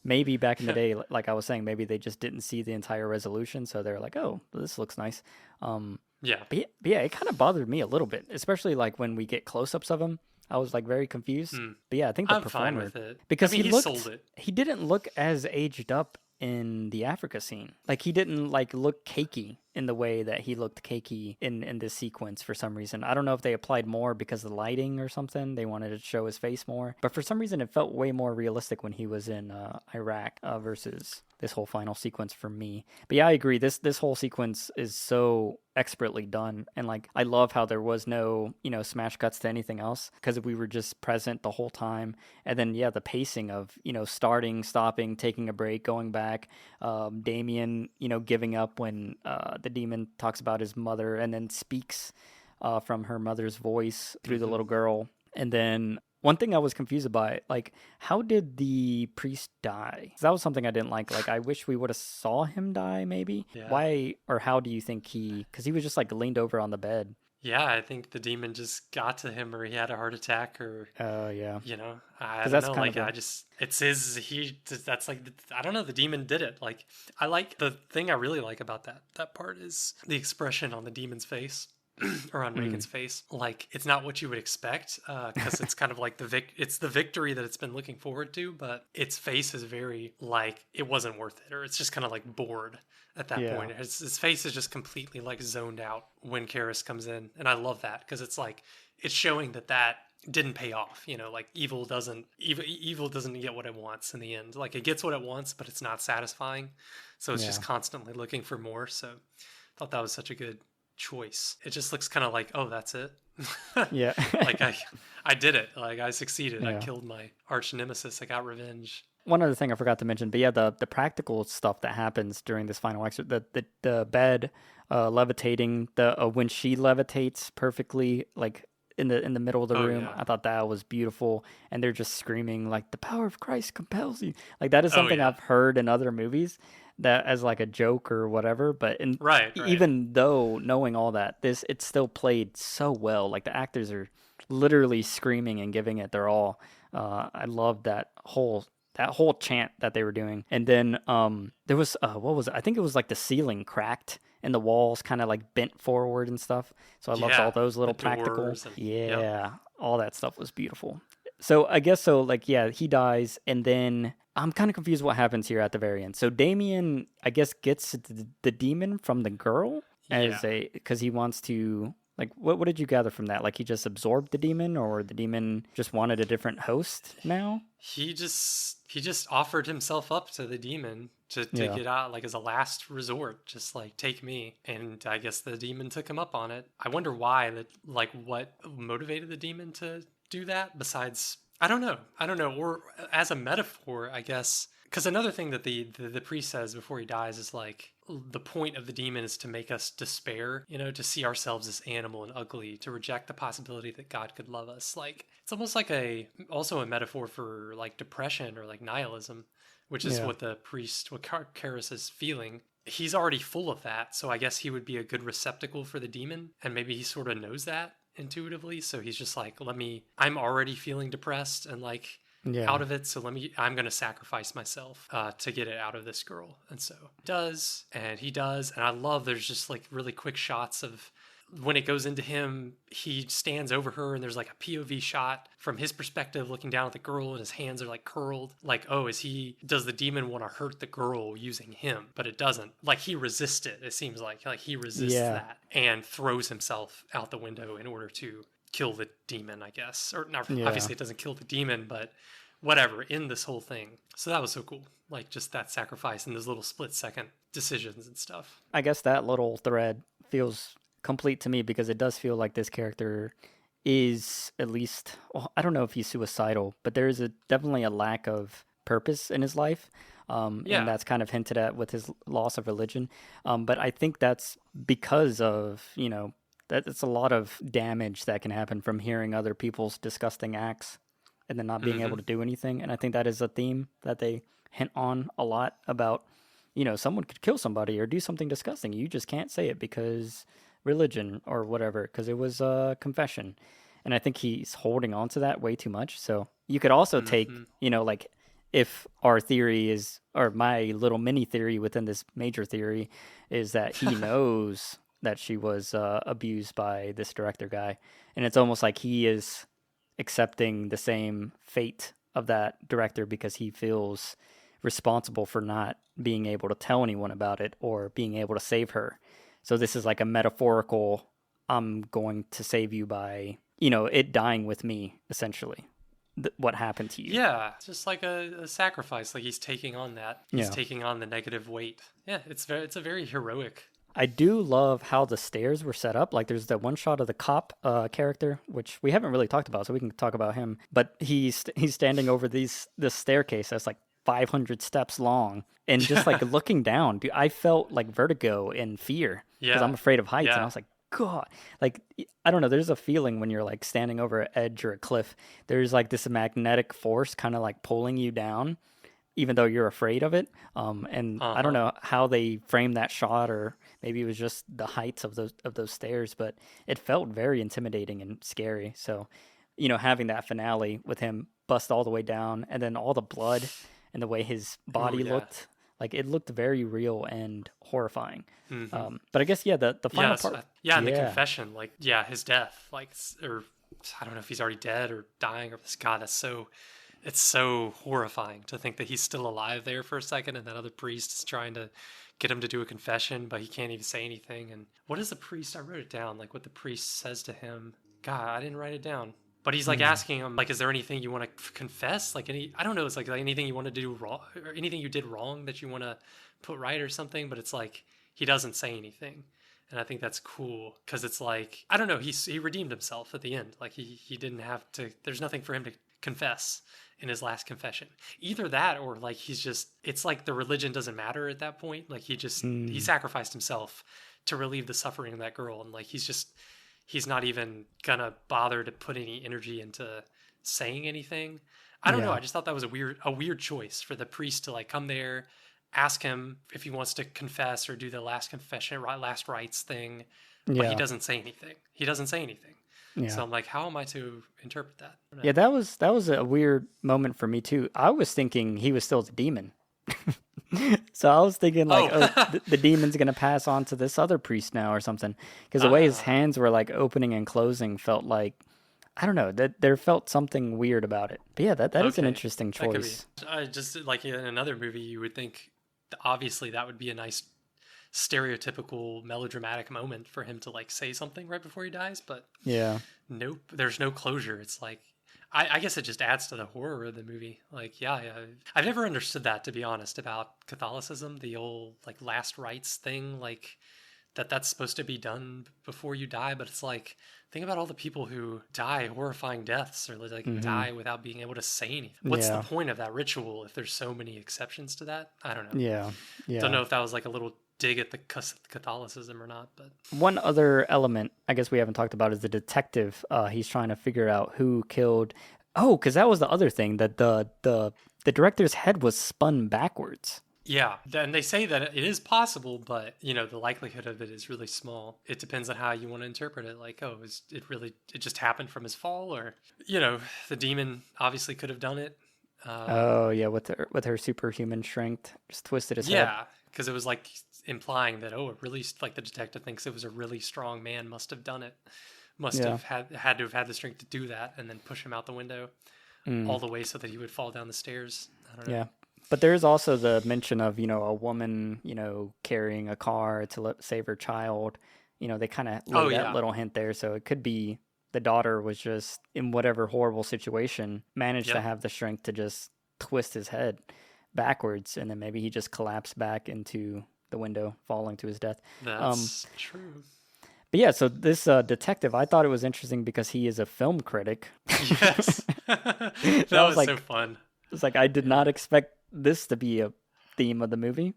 Maybe back in the day, like I was saying, maybe they just didn't see the entire resolution, so they're like, "Oh, this looks nice." Yeah. But yeah, it kind of bothered me a little bit, especially like when we get close-ups of him. I was like very confused. Hmm. But yeah, I think the I'm fine performer, with it. I because mean, he sold it. he didn't look as aged up in the Africa scene. Like he didn't like look cakey in the way that he looked cakey in this sequence for some reason. I don't know if they applied more because of the lighting or something. They wanted to show his face more, but for some reason it felt way more realistic when he was in Iraq versus this whole final sequence for me. But yeah, I agree. This whole sequence is so expertly done, and like I love how there was no smash cuts to anything else because we were just present the whole time. And then yeah, the pacing of starting, stopping, taking a break, going back. Damien giving up when the demon talks about his mother and then speaks from her mother's voice through the little girl. And then one thing I was confused by, like, how did the priest die? 'Cause that was something I didn't like. Like, I wish we would have saw him die, maybe. Yeah. Why or how do you think because he was just like leaned over on the bed. Yeah, I think the demon just got to him, or he had a heart attack, or Oh, yeah. I 'Cause don't that's know. kind Like, of I just, it's his. That's like, I don't know. The demon did it. Like, I like the thing I really like about that part is the expression on the demon's face. Or on Reagan's face, like it's not what you would expect, because it's kind of like it's the victory that it's been looking forward to, but its face is very like it wasn't worth it, or it's just kind of like bored at that point. His face is just completely like zoned out when Karis comes in, and I love that because it's like it's showing that didn't pay off. Like evil doesn't get what it wants in the end. Like it gets what it wants, but it's not satisfying, so it's just constantly looking for more. So I thought that was such a good choice. It just looks kind of like, oh, that's it. Yeah. Like I did it. Like I succeeded. I Yeah. killed my arch nemesis. I got revenge. One other thing I forgot to mention, but yeah, the practical stuff that happens during this final excerpt, the bed levitating, the when she levitates perfectly, like in the middle of the room, Yeah. I thought that was beautiful, and they're just screaming like the power of Christ compels you, like that is Oh, something yeah. I've heard in other movies that as like a joke or whatever, but Right. even though knowing all that, it's still played so well. Like the actors are literally screaming and giving it their all. I love that whole chant that they were doing. And then there was what was it? I think it was like the ceiling cracked and the walls kind of like bent forward and stuff. So I loved all those little the practical. doors and- Yeah, Yep. all that stuff was beautiful. So I guess so like yeah, he dies and then I'm kind of confused what happens here at the very end. So Damien I guess gets the demon from the girl as Yeah. because he wants to like what did you gather from that? Like he just absorbed the demon or the demon just wanted a different host now? He just offered himself up to the demon to get out, like as a last resort, just like take me. And I guess the demon took him up on it. I wonder why like what motivated the demon to do that besides I don't know. Or as a metaphor, I guess. Because another thing that the priest says before he dies is like the point of the demon is to make us despair, to see ourselves as animal and ugly, to reject the possibility that God could love us. Like it's almost like also a metaphor for like depression or like nihilism, which is what the priest, what Karis is feeling. He's already full of that, so I guess he would be a good receptacle for the demon, and maybe he sort of knows that intuitively, so he's just like, I'm already feeling depressed and like out of it, so I'm gonna sacrifice myself to get it out of this girl. And so he does, and I love there's just like really quick shots of when it goes into him, he stands over her and there's like a POV shot from his perspective looking down at the girl and his hands are like curled. Like, oh, does the demon want to hurt the girl using him? But it doesn't. Like he resists it, it seems like. Like he resists that and throws himself out the window in order to kill the demon, I guess. Or not, obviously it doesn't kill the demon, but whatever, in this whole thing. So that was so cool. Like just that sacrifice and those little split second decisions and stuff. I guess that little thread feels complete to me because it does feel like this character is at least, well, I don't know if he's suicidal, but there is definitely a lack of purpose in his life. And that's kind of hinted at with his loss of religion. But I think that's because of, that it's a lot of damage that can happen from hearing other people's disgusting acts and then not being able to do anything. And I think that is a theme that they hint on a lot about, someone could kill somebody or do something disgusting. You just can't say it because religion or whatever, because it was a confession. And I think he's holding on to that way too much. So you could also take, like if our theory is, or my little mini theory within this major theory is that he knows that she was abused by this director guy, and it's almost like he is accepting the same fate of that director because he feels responsible for not being able to tell anyone about it or being able to save her. So this is like a metaphorical, I'm going to save you by, it dying with me, essentially. What happened to you. Yeah, it's just like a sacrifice. Like he's taking on that. He's Yeah. taking on the negative weight. Yeah, it's a very heroic. I do love how the stairs were set up. Like there's that one shot of the cop character, which we haven't really talked about, so we can talk about him. But he's standing over this staircase that's like 500 steps long, and just like looking down, dude, I felt like vertigo and fear because Yeah. I'm afraid of heights, and Yeah. I was like, God, like I don't know. There's a feeling when you're like standing over an edge or a cliff. There's like this magnetic force kind of like pulling you down, even though you're afraid of it. And I don't know how they framed that shot, or maybe it was just the heights of those stairs, but it felt very intimidating and scary. So, having that finale with him bust all the way down, and then all the blood and the way his body yeah. looked, like it looked very real and horrifying. Mm-hmm. But I guess the final Yes, part, and the confession, like his death, like or I don't know if he's already dead or dying or God, it's so horrifying to think that he's still alive there for a second, and that other priest is trying to get him to do a confession, but he can't even say anything. And what is the priest? I wrote it down, like what the priest says to him. God, I didn't write it down. But he's like asking him, like, is there anything you want to confess? Like I don't know, it's like anything you wanted to do wrong, or anything you did wrong that you want to put right or something. But it's like he doesn't say anything, and I think that's cool because it's like I don't know, he redeemed himself at the end. Like he didn't have to. There's nothing for him to confess in his last confession. Either that or like it's like the religion doesn't matter at that point. Like he sacrificed himself to relieve the suffering of that girl, and like he's not even gonna bother to put any energy into saying anything. I don't know. I just thought that was a weird choice for the priest to like come there, ask him if he wants to confess or do the last confession, last rites thing, but he doesn't say anything. He doesn't say anything. Yeah. So I'm like, how am I to interpret that? Yeah, that was a weird moment for me too. I was thinking he was still the demon. So I was thinking like, the demon's gonna pass on to this other priest now or something, because the way his hands were like opening and closing felt like, I don't know, that there felt something weird about it. But yeah, that is an interesting choice. Just like in another movie, you would think obviously that would be a nice stereotypical melodramatic moment for him to like say something right before he dies, but nope, there's no closure. It's like I guess it just adds to the horror of the movie. Like, I've never understood that, to be honest, about Catholicism, the old like last rites thing, like that's supposed to be done before you die. But it's like, think about all the people who die horrifying deaths, or like die without being able to say anything. What's the point of that ritual if there's so many exceptions to that? I don't know. Yeah. Don't know if that was like a little dig at the Catholicism or not. But one other element I guess we haven't talked about is the detective. He's trying to figure out who killed. Oh, because that was the other thing, that the director's head was spun backwards. Yeah, and they say that it is possible, but the likelihood of it is really small. It depends on how you want to interpret it. Like, it just happened from his fall, or the demon obviously could have done it. With her superhuman strength, just twisted his head. Yeah, because it was like implying that it really, like, the detective thinks it was a really strong man must have done it, have had to have had the strength to do that, and then push him out the window all the way so that he would fall down the stairs. I don't know. Yeah. But there is also the mention of, a woman, carrying a car to save her child. They kind of lay that little hint there. So it could be the daughter was just in whatever horrible situation, managed to have the strength to just twist his head backwards. And then maybe he just collapsed back into the window, falling to his death. That's true. But yeah, so this detective, I thought it was interesting because he is a film critic. Yes. That was like, so fun. It's like, I did not expect this to be a theme of the movie.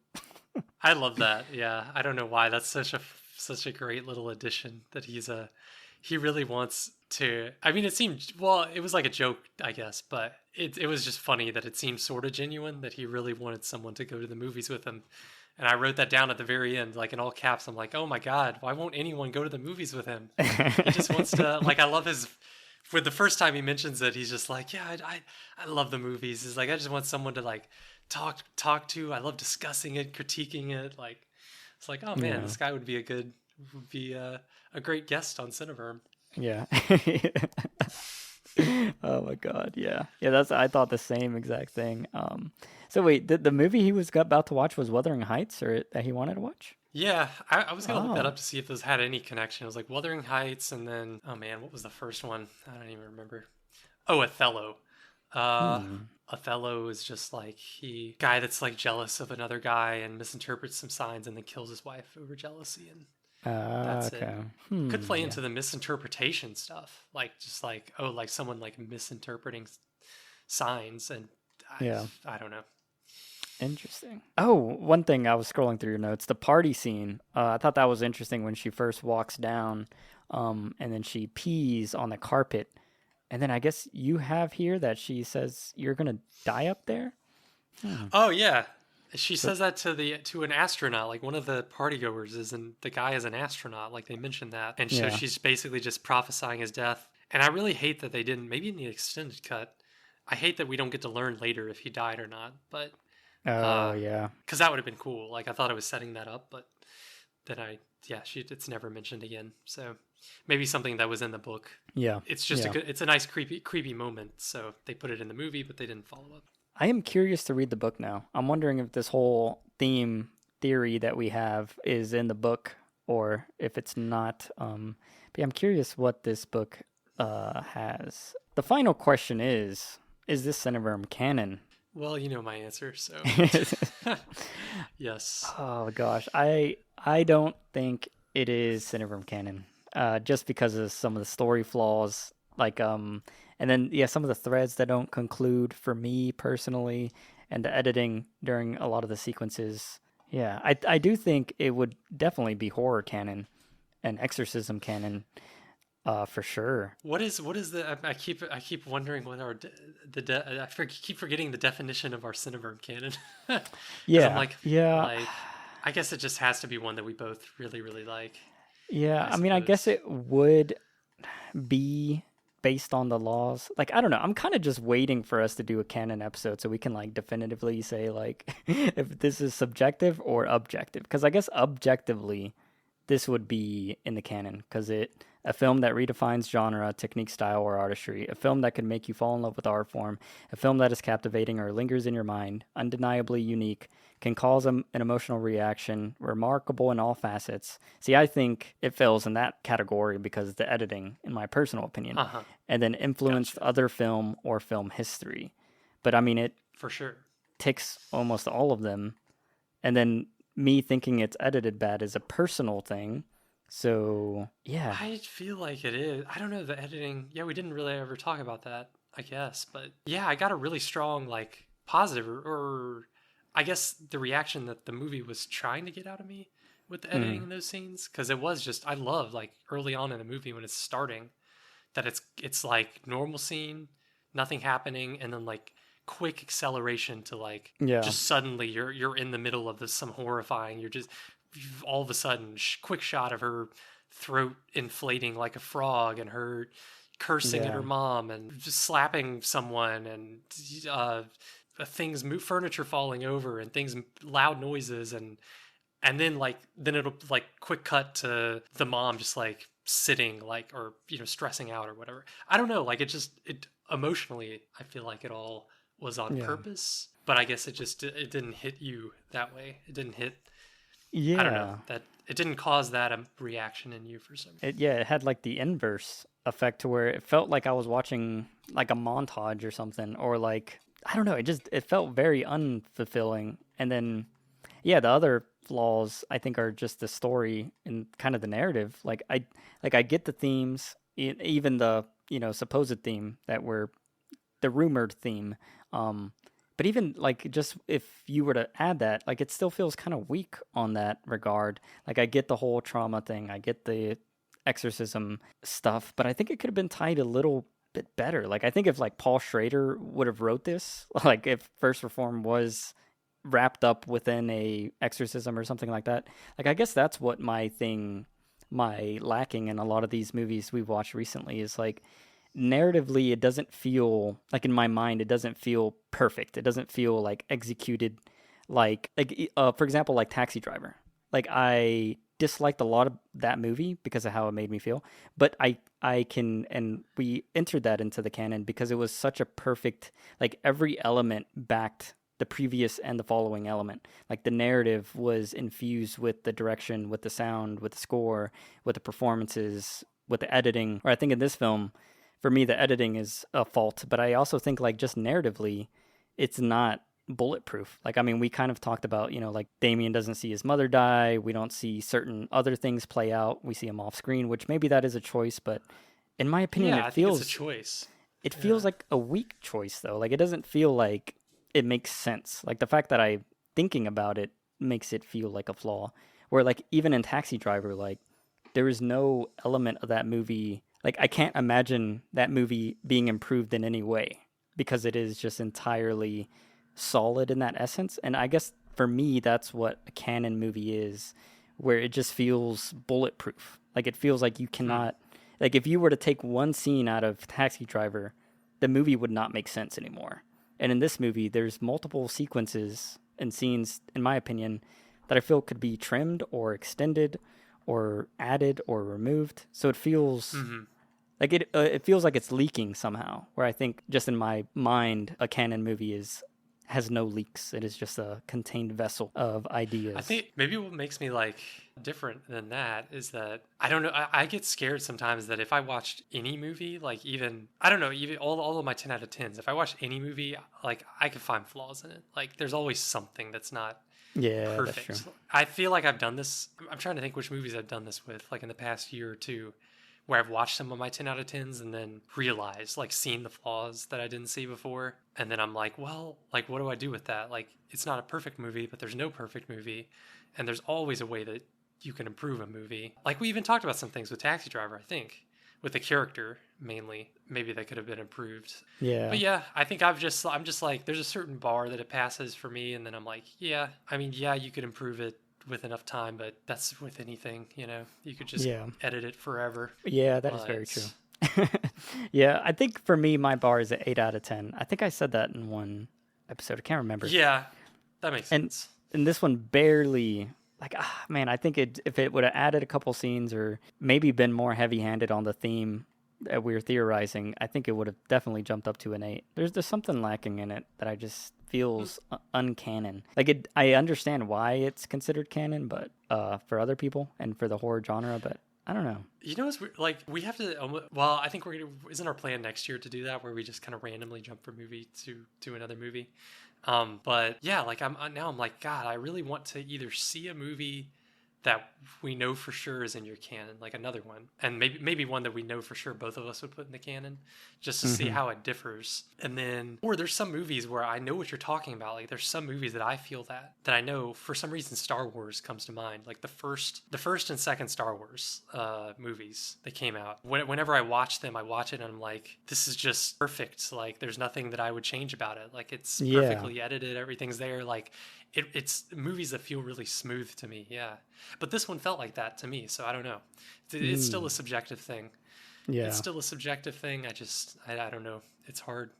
I love that. Yeah, I don't know why. That's such a great little addition that he really wants to. I mean, it was like a joke, I guess, but it was just funny that it seemed sort of genuine, that he really wanted someone to go to the movies with him. And I wrote that down at the very end, like in all caps. I'm like, oh my God, why won't anyone go to the movies with him? He just wants to, like, I love his. For the first time he mentions it, he's just like, yeah, I love the movies. He's like, I just want someone to like talk to. I love discussing it, critiquing it. Like, it's like, oh man, this guy would be a good would be a great guest on Cineverm. Yeah. Oh my God. Yeah. Yeah, I thought the same exact thing. So wait, the movie he was about to watch was Wuthering Heights, or that he wanted to watch? Yeah, I was gonna look that Oh. up to see if those had any connection. It was like Wuthering Heights, and then oh man, what was the first one? I don't even remember. Oh, Othello. Uh, Hmm. Othello is just like he guy that's like jealous of another guy and misinterprets some signs and then kills his wife over jealousy, and that's it. Okay. Could play Yeah. into the misinterpretation stuff, like just like oh, like someone like misinterpreting signs, and Yeah. I don't know. Interesting. Oh, one thing, I was scrolling through your notes, the party scene. I thought that was interesting when she first walks down, and then she pees on the carpet. And then I guess you have here that she says you're gonna die up there. Hmm. Oh yeah, she So says that to an astronaut. Like one of the partygoers is, and the guy is an astronaut. Like they mentioned that, and so yeah. she's basically just prophesying his death. And I really hate that they didn't. Maybe in the extended cut, I hate that we don't get to learn later if he died or not. But Oh yeah. because that would have been cool. Like I thought I was setting that up, but then it's never mentioned again. So maybe something that was in the book. Yeah. It's just Yeah. it's a nice creepy moment. So they put it in the movie, but they didn't follow up. I am curious to read the book now. I'm wondering if this whole theory that we have is in the book or if it's not. But yeah, I'm curious what this book has. The final question is this Cineverm canon? Well, you know my answer, so yes. Oh gosh, I don't think it is Cineverm canon. Just because of some of the story flaws, and then yeah, some of the threads that don't conclude for me personally, and the editing during a lot of the sequences. Yeah, I do think it would definitely be horror canon and exorcism canon, for sure. What is the I keep wondering what our keep forgetting the definition of our Cineverm canon because I'm Yeah, yeah, like I guess it just has to be one that we both really like, yeah. I I mean, I guess suppose. it would be based on the laws. Like, I don't know. I'm kind of just waiting for us to do a canon episode so we can like definitively say like if this is subjective or objective. Because I guess objectively, this would be in the canon because a film that redefines genre, technique, style, or artistry, a film that could make you fall in love with art form, a film that is captivating or lingers in your mind, undeniably unique, can cause an emotional reaction, remarkable in all facets. See, I think it fails in that category because of the editing, in my personal opinion, Uh-huh. and then influenced Gotcha. other film or film history. But I mean, it For sure. ticks almost all of them. And then me thinking it's edited bad is a personal thing. So, yeah. I feel like it is. I don't know the editing. Yeah, we didn't really ever talk about that, I guess. But yeah, I got a really strong like positive or I guess the reaction that the movie was trying to get out of me with the editing Mm, in those scenes because it was just I love like early on in the movie when it's starting that it's like normal scene, nothing happening, and then like quick acceleration to like yeah. just suddenly you're in the middle of this some horrifying. You're just all of a sudden quick shot of her throat inflating like a frog and her cursing at Yeah. her mom and just slapping someone and uh, things move furniture falling over and things loud noises and then it'll like quick cut to the mom just like sitting like or stressing out or whatever. I don't know, like it emotionally I feel like it all was on Yeah. purpose, but I guess it didn't hit you that way. It didn't hit, I don't know, Yeah. that it didn't cause that reaction in you for some reason. It had like the inverse effect to where it felt like I was watching like a montage or something, or like, I don't know, it felt very unfulfilling. And then yeah, the other flaws I think are just the story and kind of the narrative. I get the themes, even the, supposed theme that were the rumored theme. Um, but even like just if you were to add that, like it still feels kind of weak on that regard. Like I get the whole trauma thing, I get the exorcism stuff, but I think it could have been tied a little bit better. Like I think if like Paul Schrader would have wrote this, like if First Reform was wrapped up within a exorcism or something like that, like I guess that's what my lacking in a lot of these movies we've watched recently is like narratively it doesn't feel like, in my mind, it doesn't feel perfect. It doesn't feel like executed for example, like Taxi Driver. Like disliked a lot of that movie because of how it made me feel, but I can, and we entered that into the canon because it was such a perfect, like every element backed the previous and the following element. Like the narrative was infused with the direction, with the sound, with the score, with the performances, with the editing. Or I think in this film, for me, the editing is a fault, but I also think like just narratively, it's not bulletproof. Like, I mean, we kind of talked about, like Damien doesn't see his mother die. We don't see certain other things play out. We see him off screen, which maybe that is a choice, but in my opinion, Yeah, I think it's a choice. It feels like a weak choice though. Like it doesn't feel like it makes sense. Like the fact that I thinking about it makes it feel like a flaw. Where like even in Taxi Driver, like there is no element of that movie. Like I can't imagine that movie being improved in any way because it is just entirely solid in that essence. And I guess for me, that's what a canon movie is, where it just feels bulletproof. Like it feels like you cannot, like if you were to take one scene out of Taxi Driver, the movie would not make sense anymore. And in this movie, there's multiple sequences and scenes, in my opinion, that I feel could be trimmed or extended or added or removed. So it feels like it feels like it's leaking somehow. Where I think just in my mind, a canon movie has no leaks. It is just a contained vessel of ideas. I think maybe what makes me like different than that is that I don't know. I get scared sometimes that if I watched any movie, like even I don't know, even all of my 10 out of 10s, if I watched any movie, like I could find flaws in it. Like there's always something that's not perfect. That's true. I feel like I've done this. I'm trying to think which movies I've done this with, like in the past year or two, where I've watched some of my 10 out of 10s and then realized, like, seen the flaws that I didn't see before. And then I'm like, well, like, what do I do with that? Like, it's not a perfect movie, but there's no perfect movie. And there's always a way that you can improve a movie. Like, we even talked about some things with Taxi Driver, I think, with the character mainly. Maybe they could have been improved. Yeah. But yeah, I think I'm just like, there's a certain bar that it passes for me. And then I'm like, yeah, I mean, yeah, you could improve it with enough time, but that's with anything, you could just edit it forever. Yeah, that is very true. Yeah, I think for me, my bar is at 8 out of 10. I think I said that in one episode. I can't remember. Yeah, that makes sense. And this one barely, like, man, I think if it would have added a couple scenes or maybe been more heavy-handed on the theme that we were theorizing, I think it would have definitely jumped up to an 8. There's something lacking in it that I just feels uncanon. Like I understand why it's considered canon, but for other people and for the horror genre, but I don't know. It's like we have to. Well, I think isn't our plan next year to do that, where we just kind of randomly jump from movie to another movie. But yeah, like I'm like, God, I really want to either see a movie that we know for sure is in your canon, like another one, and maybe one that we know for sure both of us would put in the canon, just to see how it differs. And then, or there's some movies where I know what you're talking about. Like there's some movies that I feel that I know for some reason Star Wars comes to mind, like the first and second Star Wars movies that came out. Whenever I watch them, I watch it and I'm like, this is just perfect. Like there's nothing that I would change about it. Like it's perfectly edited, everything's there. Like it's movies that feel really smooth to me. Yeah. But this one felt like that to me. So I don't know. It's still a subjective thing. Yeah. It's still a subjective thing. I don't know. It's hard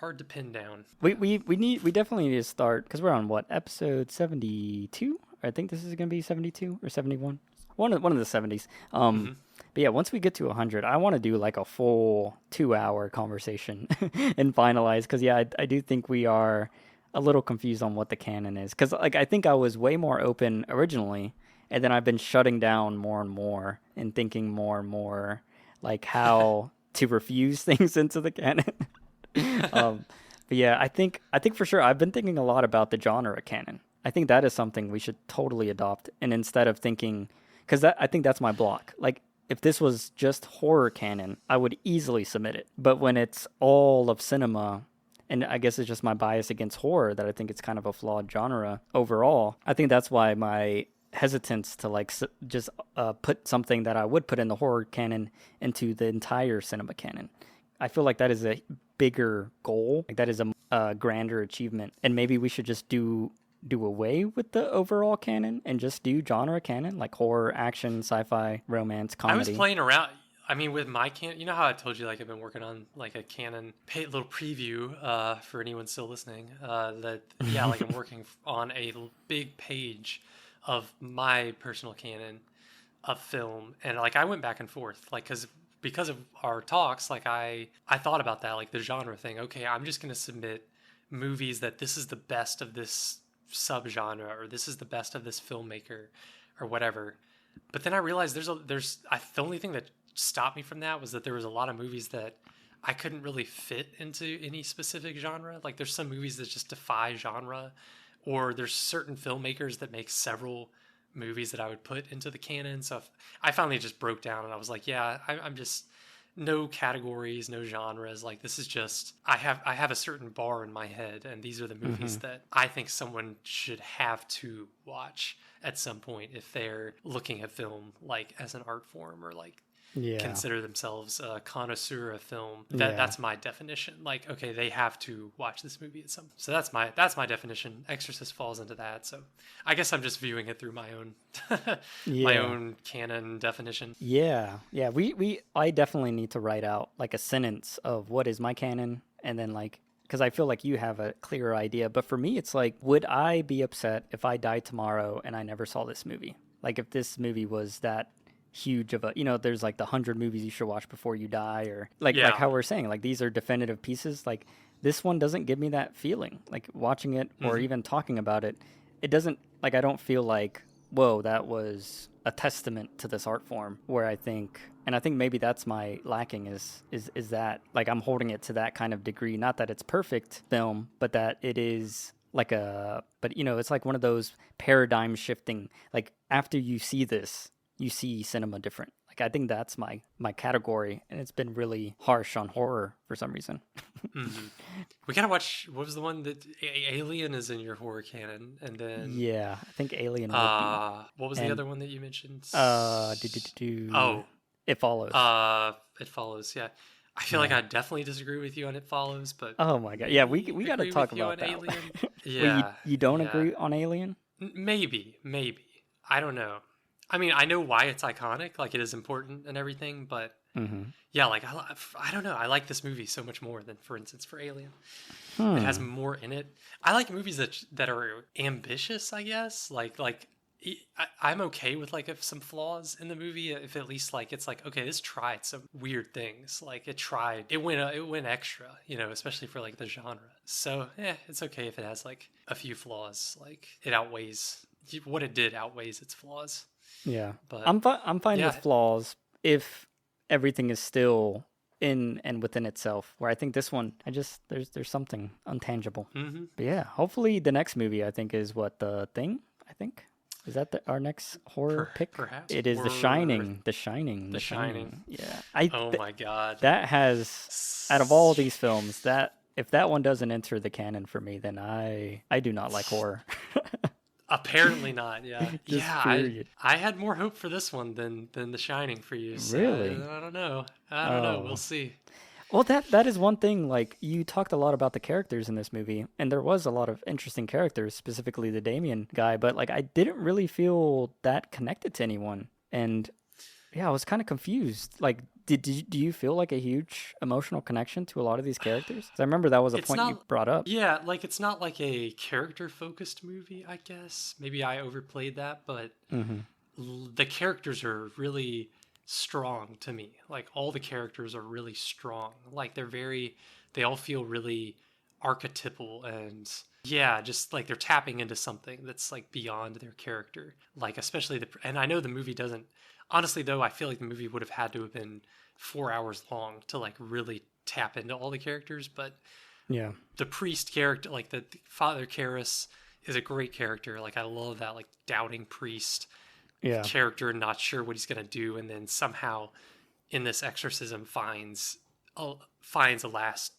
to pin down. We definitely need to start, because we're on what, episode 72? I think this is going to be 72 or 71. One of the 70s. But yeah, once we get to 100, I want to do like a full 2-hour conversation and finalize, because yeah, I do think we are a little confused on what the canon is, because like I think I was way more open originally, and then I've been shutting down more and more and thinking more and more like how to refuse things into the canon. But yeah, I think for sure I've been thinking a lot about the genre canon. I think that is something we should totally adopt, and instead of thinking, because I think that's my block. Like if this was just horror canon, I would easily submit it, but when it's all of cinema, and I guess it's just my bias against horror that I think it's kind of a flawed genre overall. I think that's why my hesitance to like just put something that I would put in the horror canon into the entire cinema canon. I feel like that is a bigger goal. Like that is a grander achievement. And maybe we should just do away with the overall canon and just do genre canon, like horror, action, sci-fi, romance, comedy. I was playing around. I mean, with my canon, you know how I told you, like, I've been working on, like, a canon little preview for anyone still listening, like, I'm working on a big page of my personal canon. a film, and like I went back and forth, like because of our talks, like I thought about that, like the genre thing. Okay, I'm just gonna submit movies that this is the best of this subgenre, or this is the best of this filmmaker, or whatever. But then I realized the only thing that stopped me from that was that there was a lot of movies that I couldn't really fit into any specific genre. Like there's some movies that just defy genre, or there's certain filmmakers that make several movies that I would put into the canon. So I finally just broke down and I was like, yeah, I'm just no categories, no genres. Like this is just I have a certain bar in my head, and these are the movies that I think someone should have to watch at some point if they're looking at film like as an art form, or like consider themselves a connoisseur of film. That's my definition. Like, okay, they have to watch this movie at some. So that's my definition. Exorcist falls into that. So I guess I'm just viewing it through my own my own canon definition. Yeah. I definitely need to write out like a sentence of what is my canon, and then like, because I feel like you have a clearer idea. But for me, it's like, would I be upset if I died tomorrow and I never saw this movie? Like if this movie was that huge of a, there's like the 100 movies you should watch before you die, or like how we're saying, like these are definitive pieces. Like this one doesn't give me that feeling. Like watching it or even talking about it, it doesn't, like I don't feel like, whoa, that was a testament to this art form. Where I think maybe that's my lacking is that like I'm holding it to that kind of degree. Not that it's perfect film, but that it is like it's like one of those paradigm shifting, like after you see this, you see cinema different. Like I think that's my category, and it's been really harsh on horror for some reason. We gotta watch. What was the one that Alien is in your horror canon, and then I think Alien. Would be. What was the other one that you mentioned? It Follows. It Follows. Yeah, I feel like I definitely disagree with you on It Follows, but oh my god, yeah, we got to talk about that. Alien. Yeah, Wait, you don't agree on Alien? Maybe I don't know. I mean, I know why it's iconic, like it is important and everything, but yeah, like I don't know. I like this movie so much more than, for instance, for Alien. It has more in it. I like movies that are ambitious, I guess. I'm okay with like if some flaws in the movie, if at least like it's like, okay, this tried some weird things. Like it went extra, especially for like the genre. So it's okay if it has like a few flaws. Like it outweighs what it did outweighs its flaws. Yeah, but I'm fine with flaws if everything is still in and within itself. Where I think this one, there's something untangible. But yeah, hopefully the next movie I think is The Thing. I think is that our next horror pick. Perhaps it is The Shining. The Shining. The Shining. Yeah. Oh my god. That has, out of all these films, that if that one doesn't enter the canon for me, then I do not like horror. Apparently not. Yeah. Period. I had more hope for this one than The Shining for you. So really? I don't know. I don't know. We'll see. Well, that is one thing. Like you talked a lot about the characters in this movie, and there was a lot of interesting characters, specifically the Damien guy. But like I didn't really feel that connected to anyone, and yeah, I was kind of confused. Like, do you feel like a huge emotional connection to a lot of these characters? 'Cause I remember that was a point you brought up. Yeah, like it's not like a character-focused movie, I guess. Maybe I overplayed that, but the characters are really strong to me. Like all the characters are really strong. Like they all feel really archetypal, and just like they're tapping into something that's like beyond their character. Like especially and I know the movie doesn't. Honestly, though, I feel like the movie would have had to have been 4 hours long to like really tap into all the characters. But yeah, the priest character, like the Father Karras, is a great character. Like I love that, like doubting priest character, not sure what he's gonna do, and then somehow in this exorcism finds a last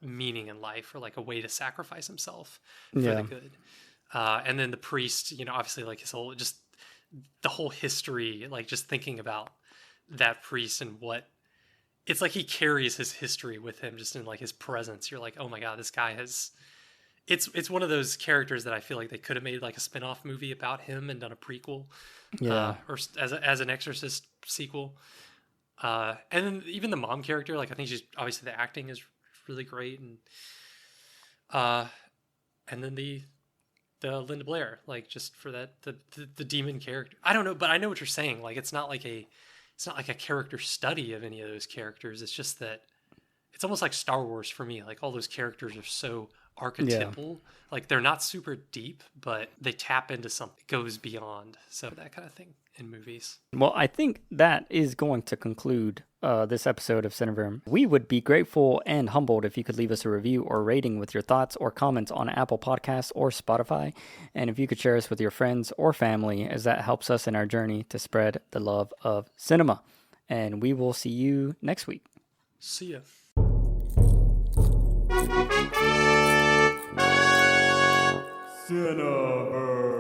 meaning in life, or like a way to sacrifice himself for the good. And then the priest, obviously like his whole the whole history, like just thinking about that priest and what it's like, he carries his history with him just in like his presence. You're like, oh my god, this guy has. It's one of those characters that I feel like they could have made like a spin-off movie about him and done a prequel, or as an Exorcist sequel. And then even the mom character, like I think she's obviously the acting is really great, and then the Linda Blair, like just for that the demon character. I don't know, but I know what you're saying. Like it's not like a character study of any of those characters. It's just that it's almost like Star Wars for me. Like all those characters are so archetypal. Like they're not super deep, but they tap into something that goes beyond. So that kind of thing in movies. Well, I think that is going to conclude this episode of Cineverm. We would be grateful and humbled if you could leave us a review or rating with your thoughts or comments on Apple Podcasts or Spotify. And if you could share us with your friends or family, as that helps us in our journey to spread the love of cinema. And we will see you next week. See ya. Cineverm.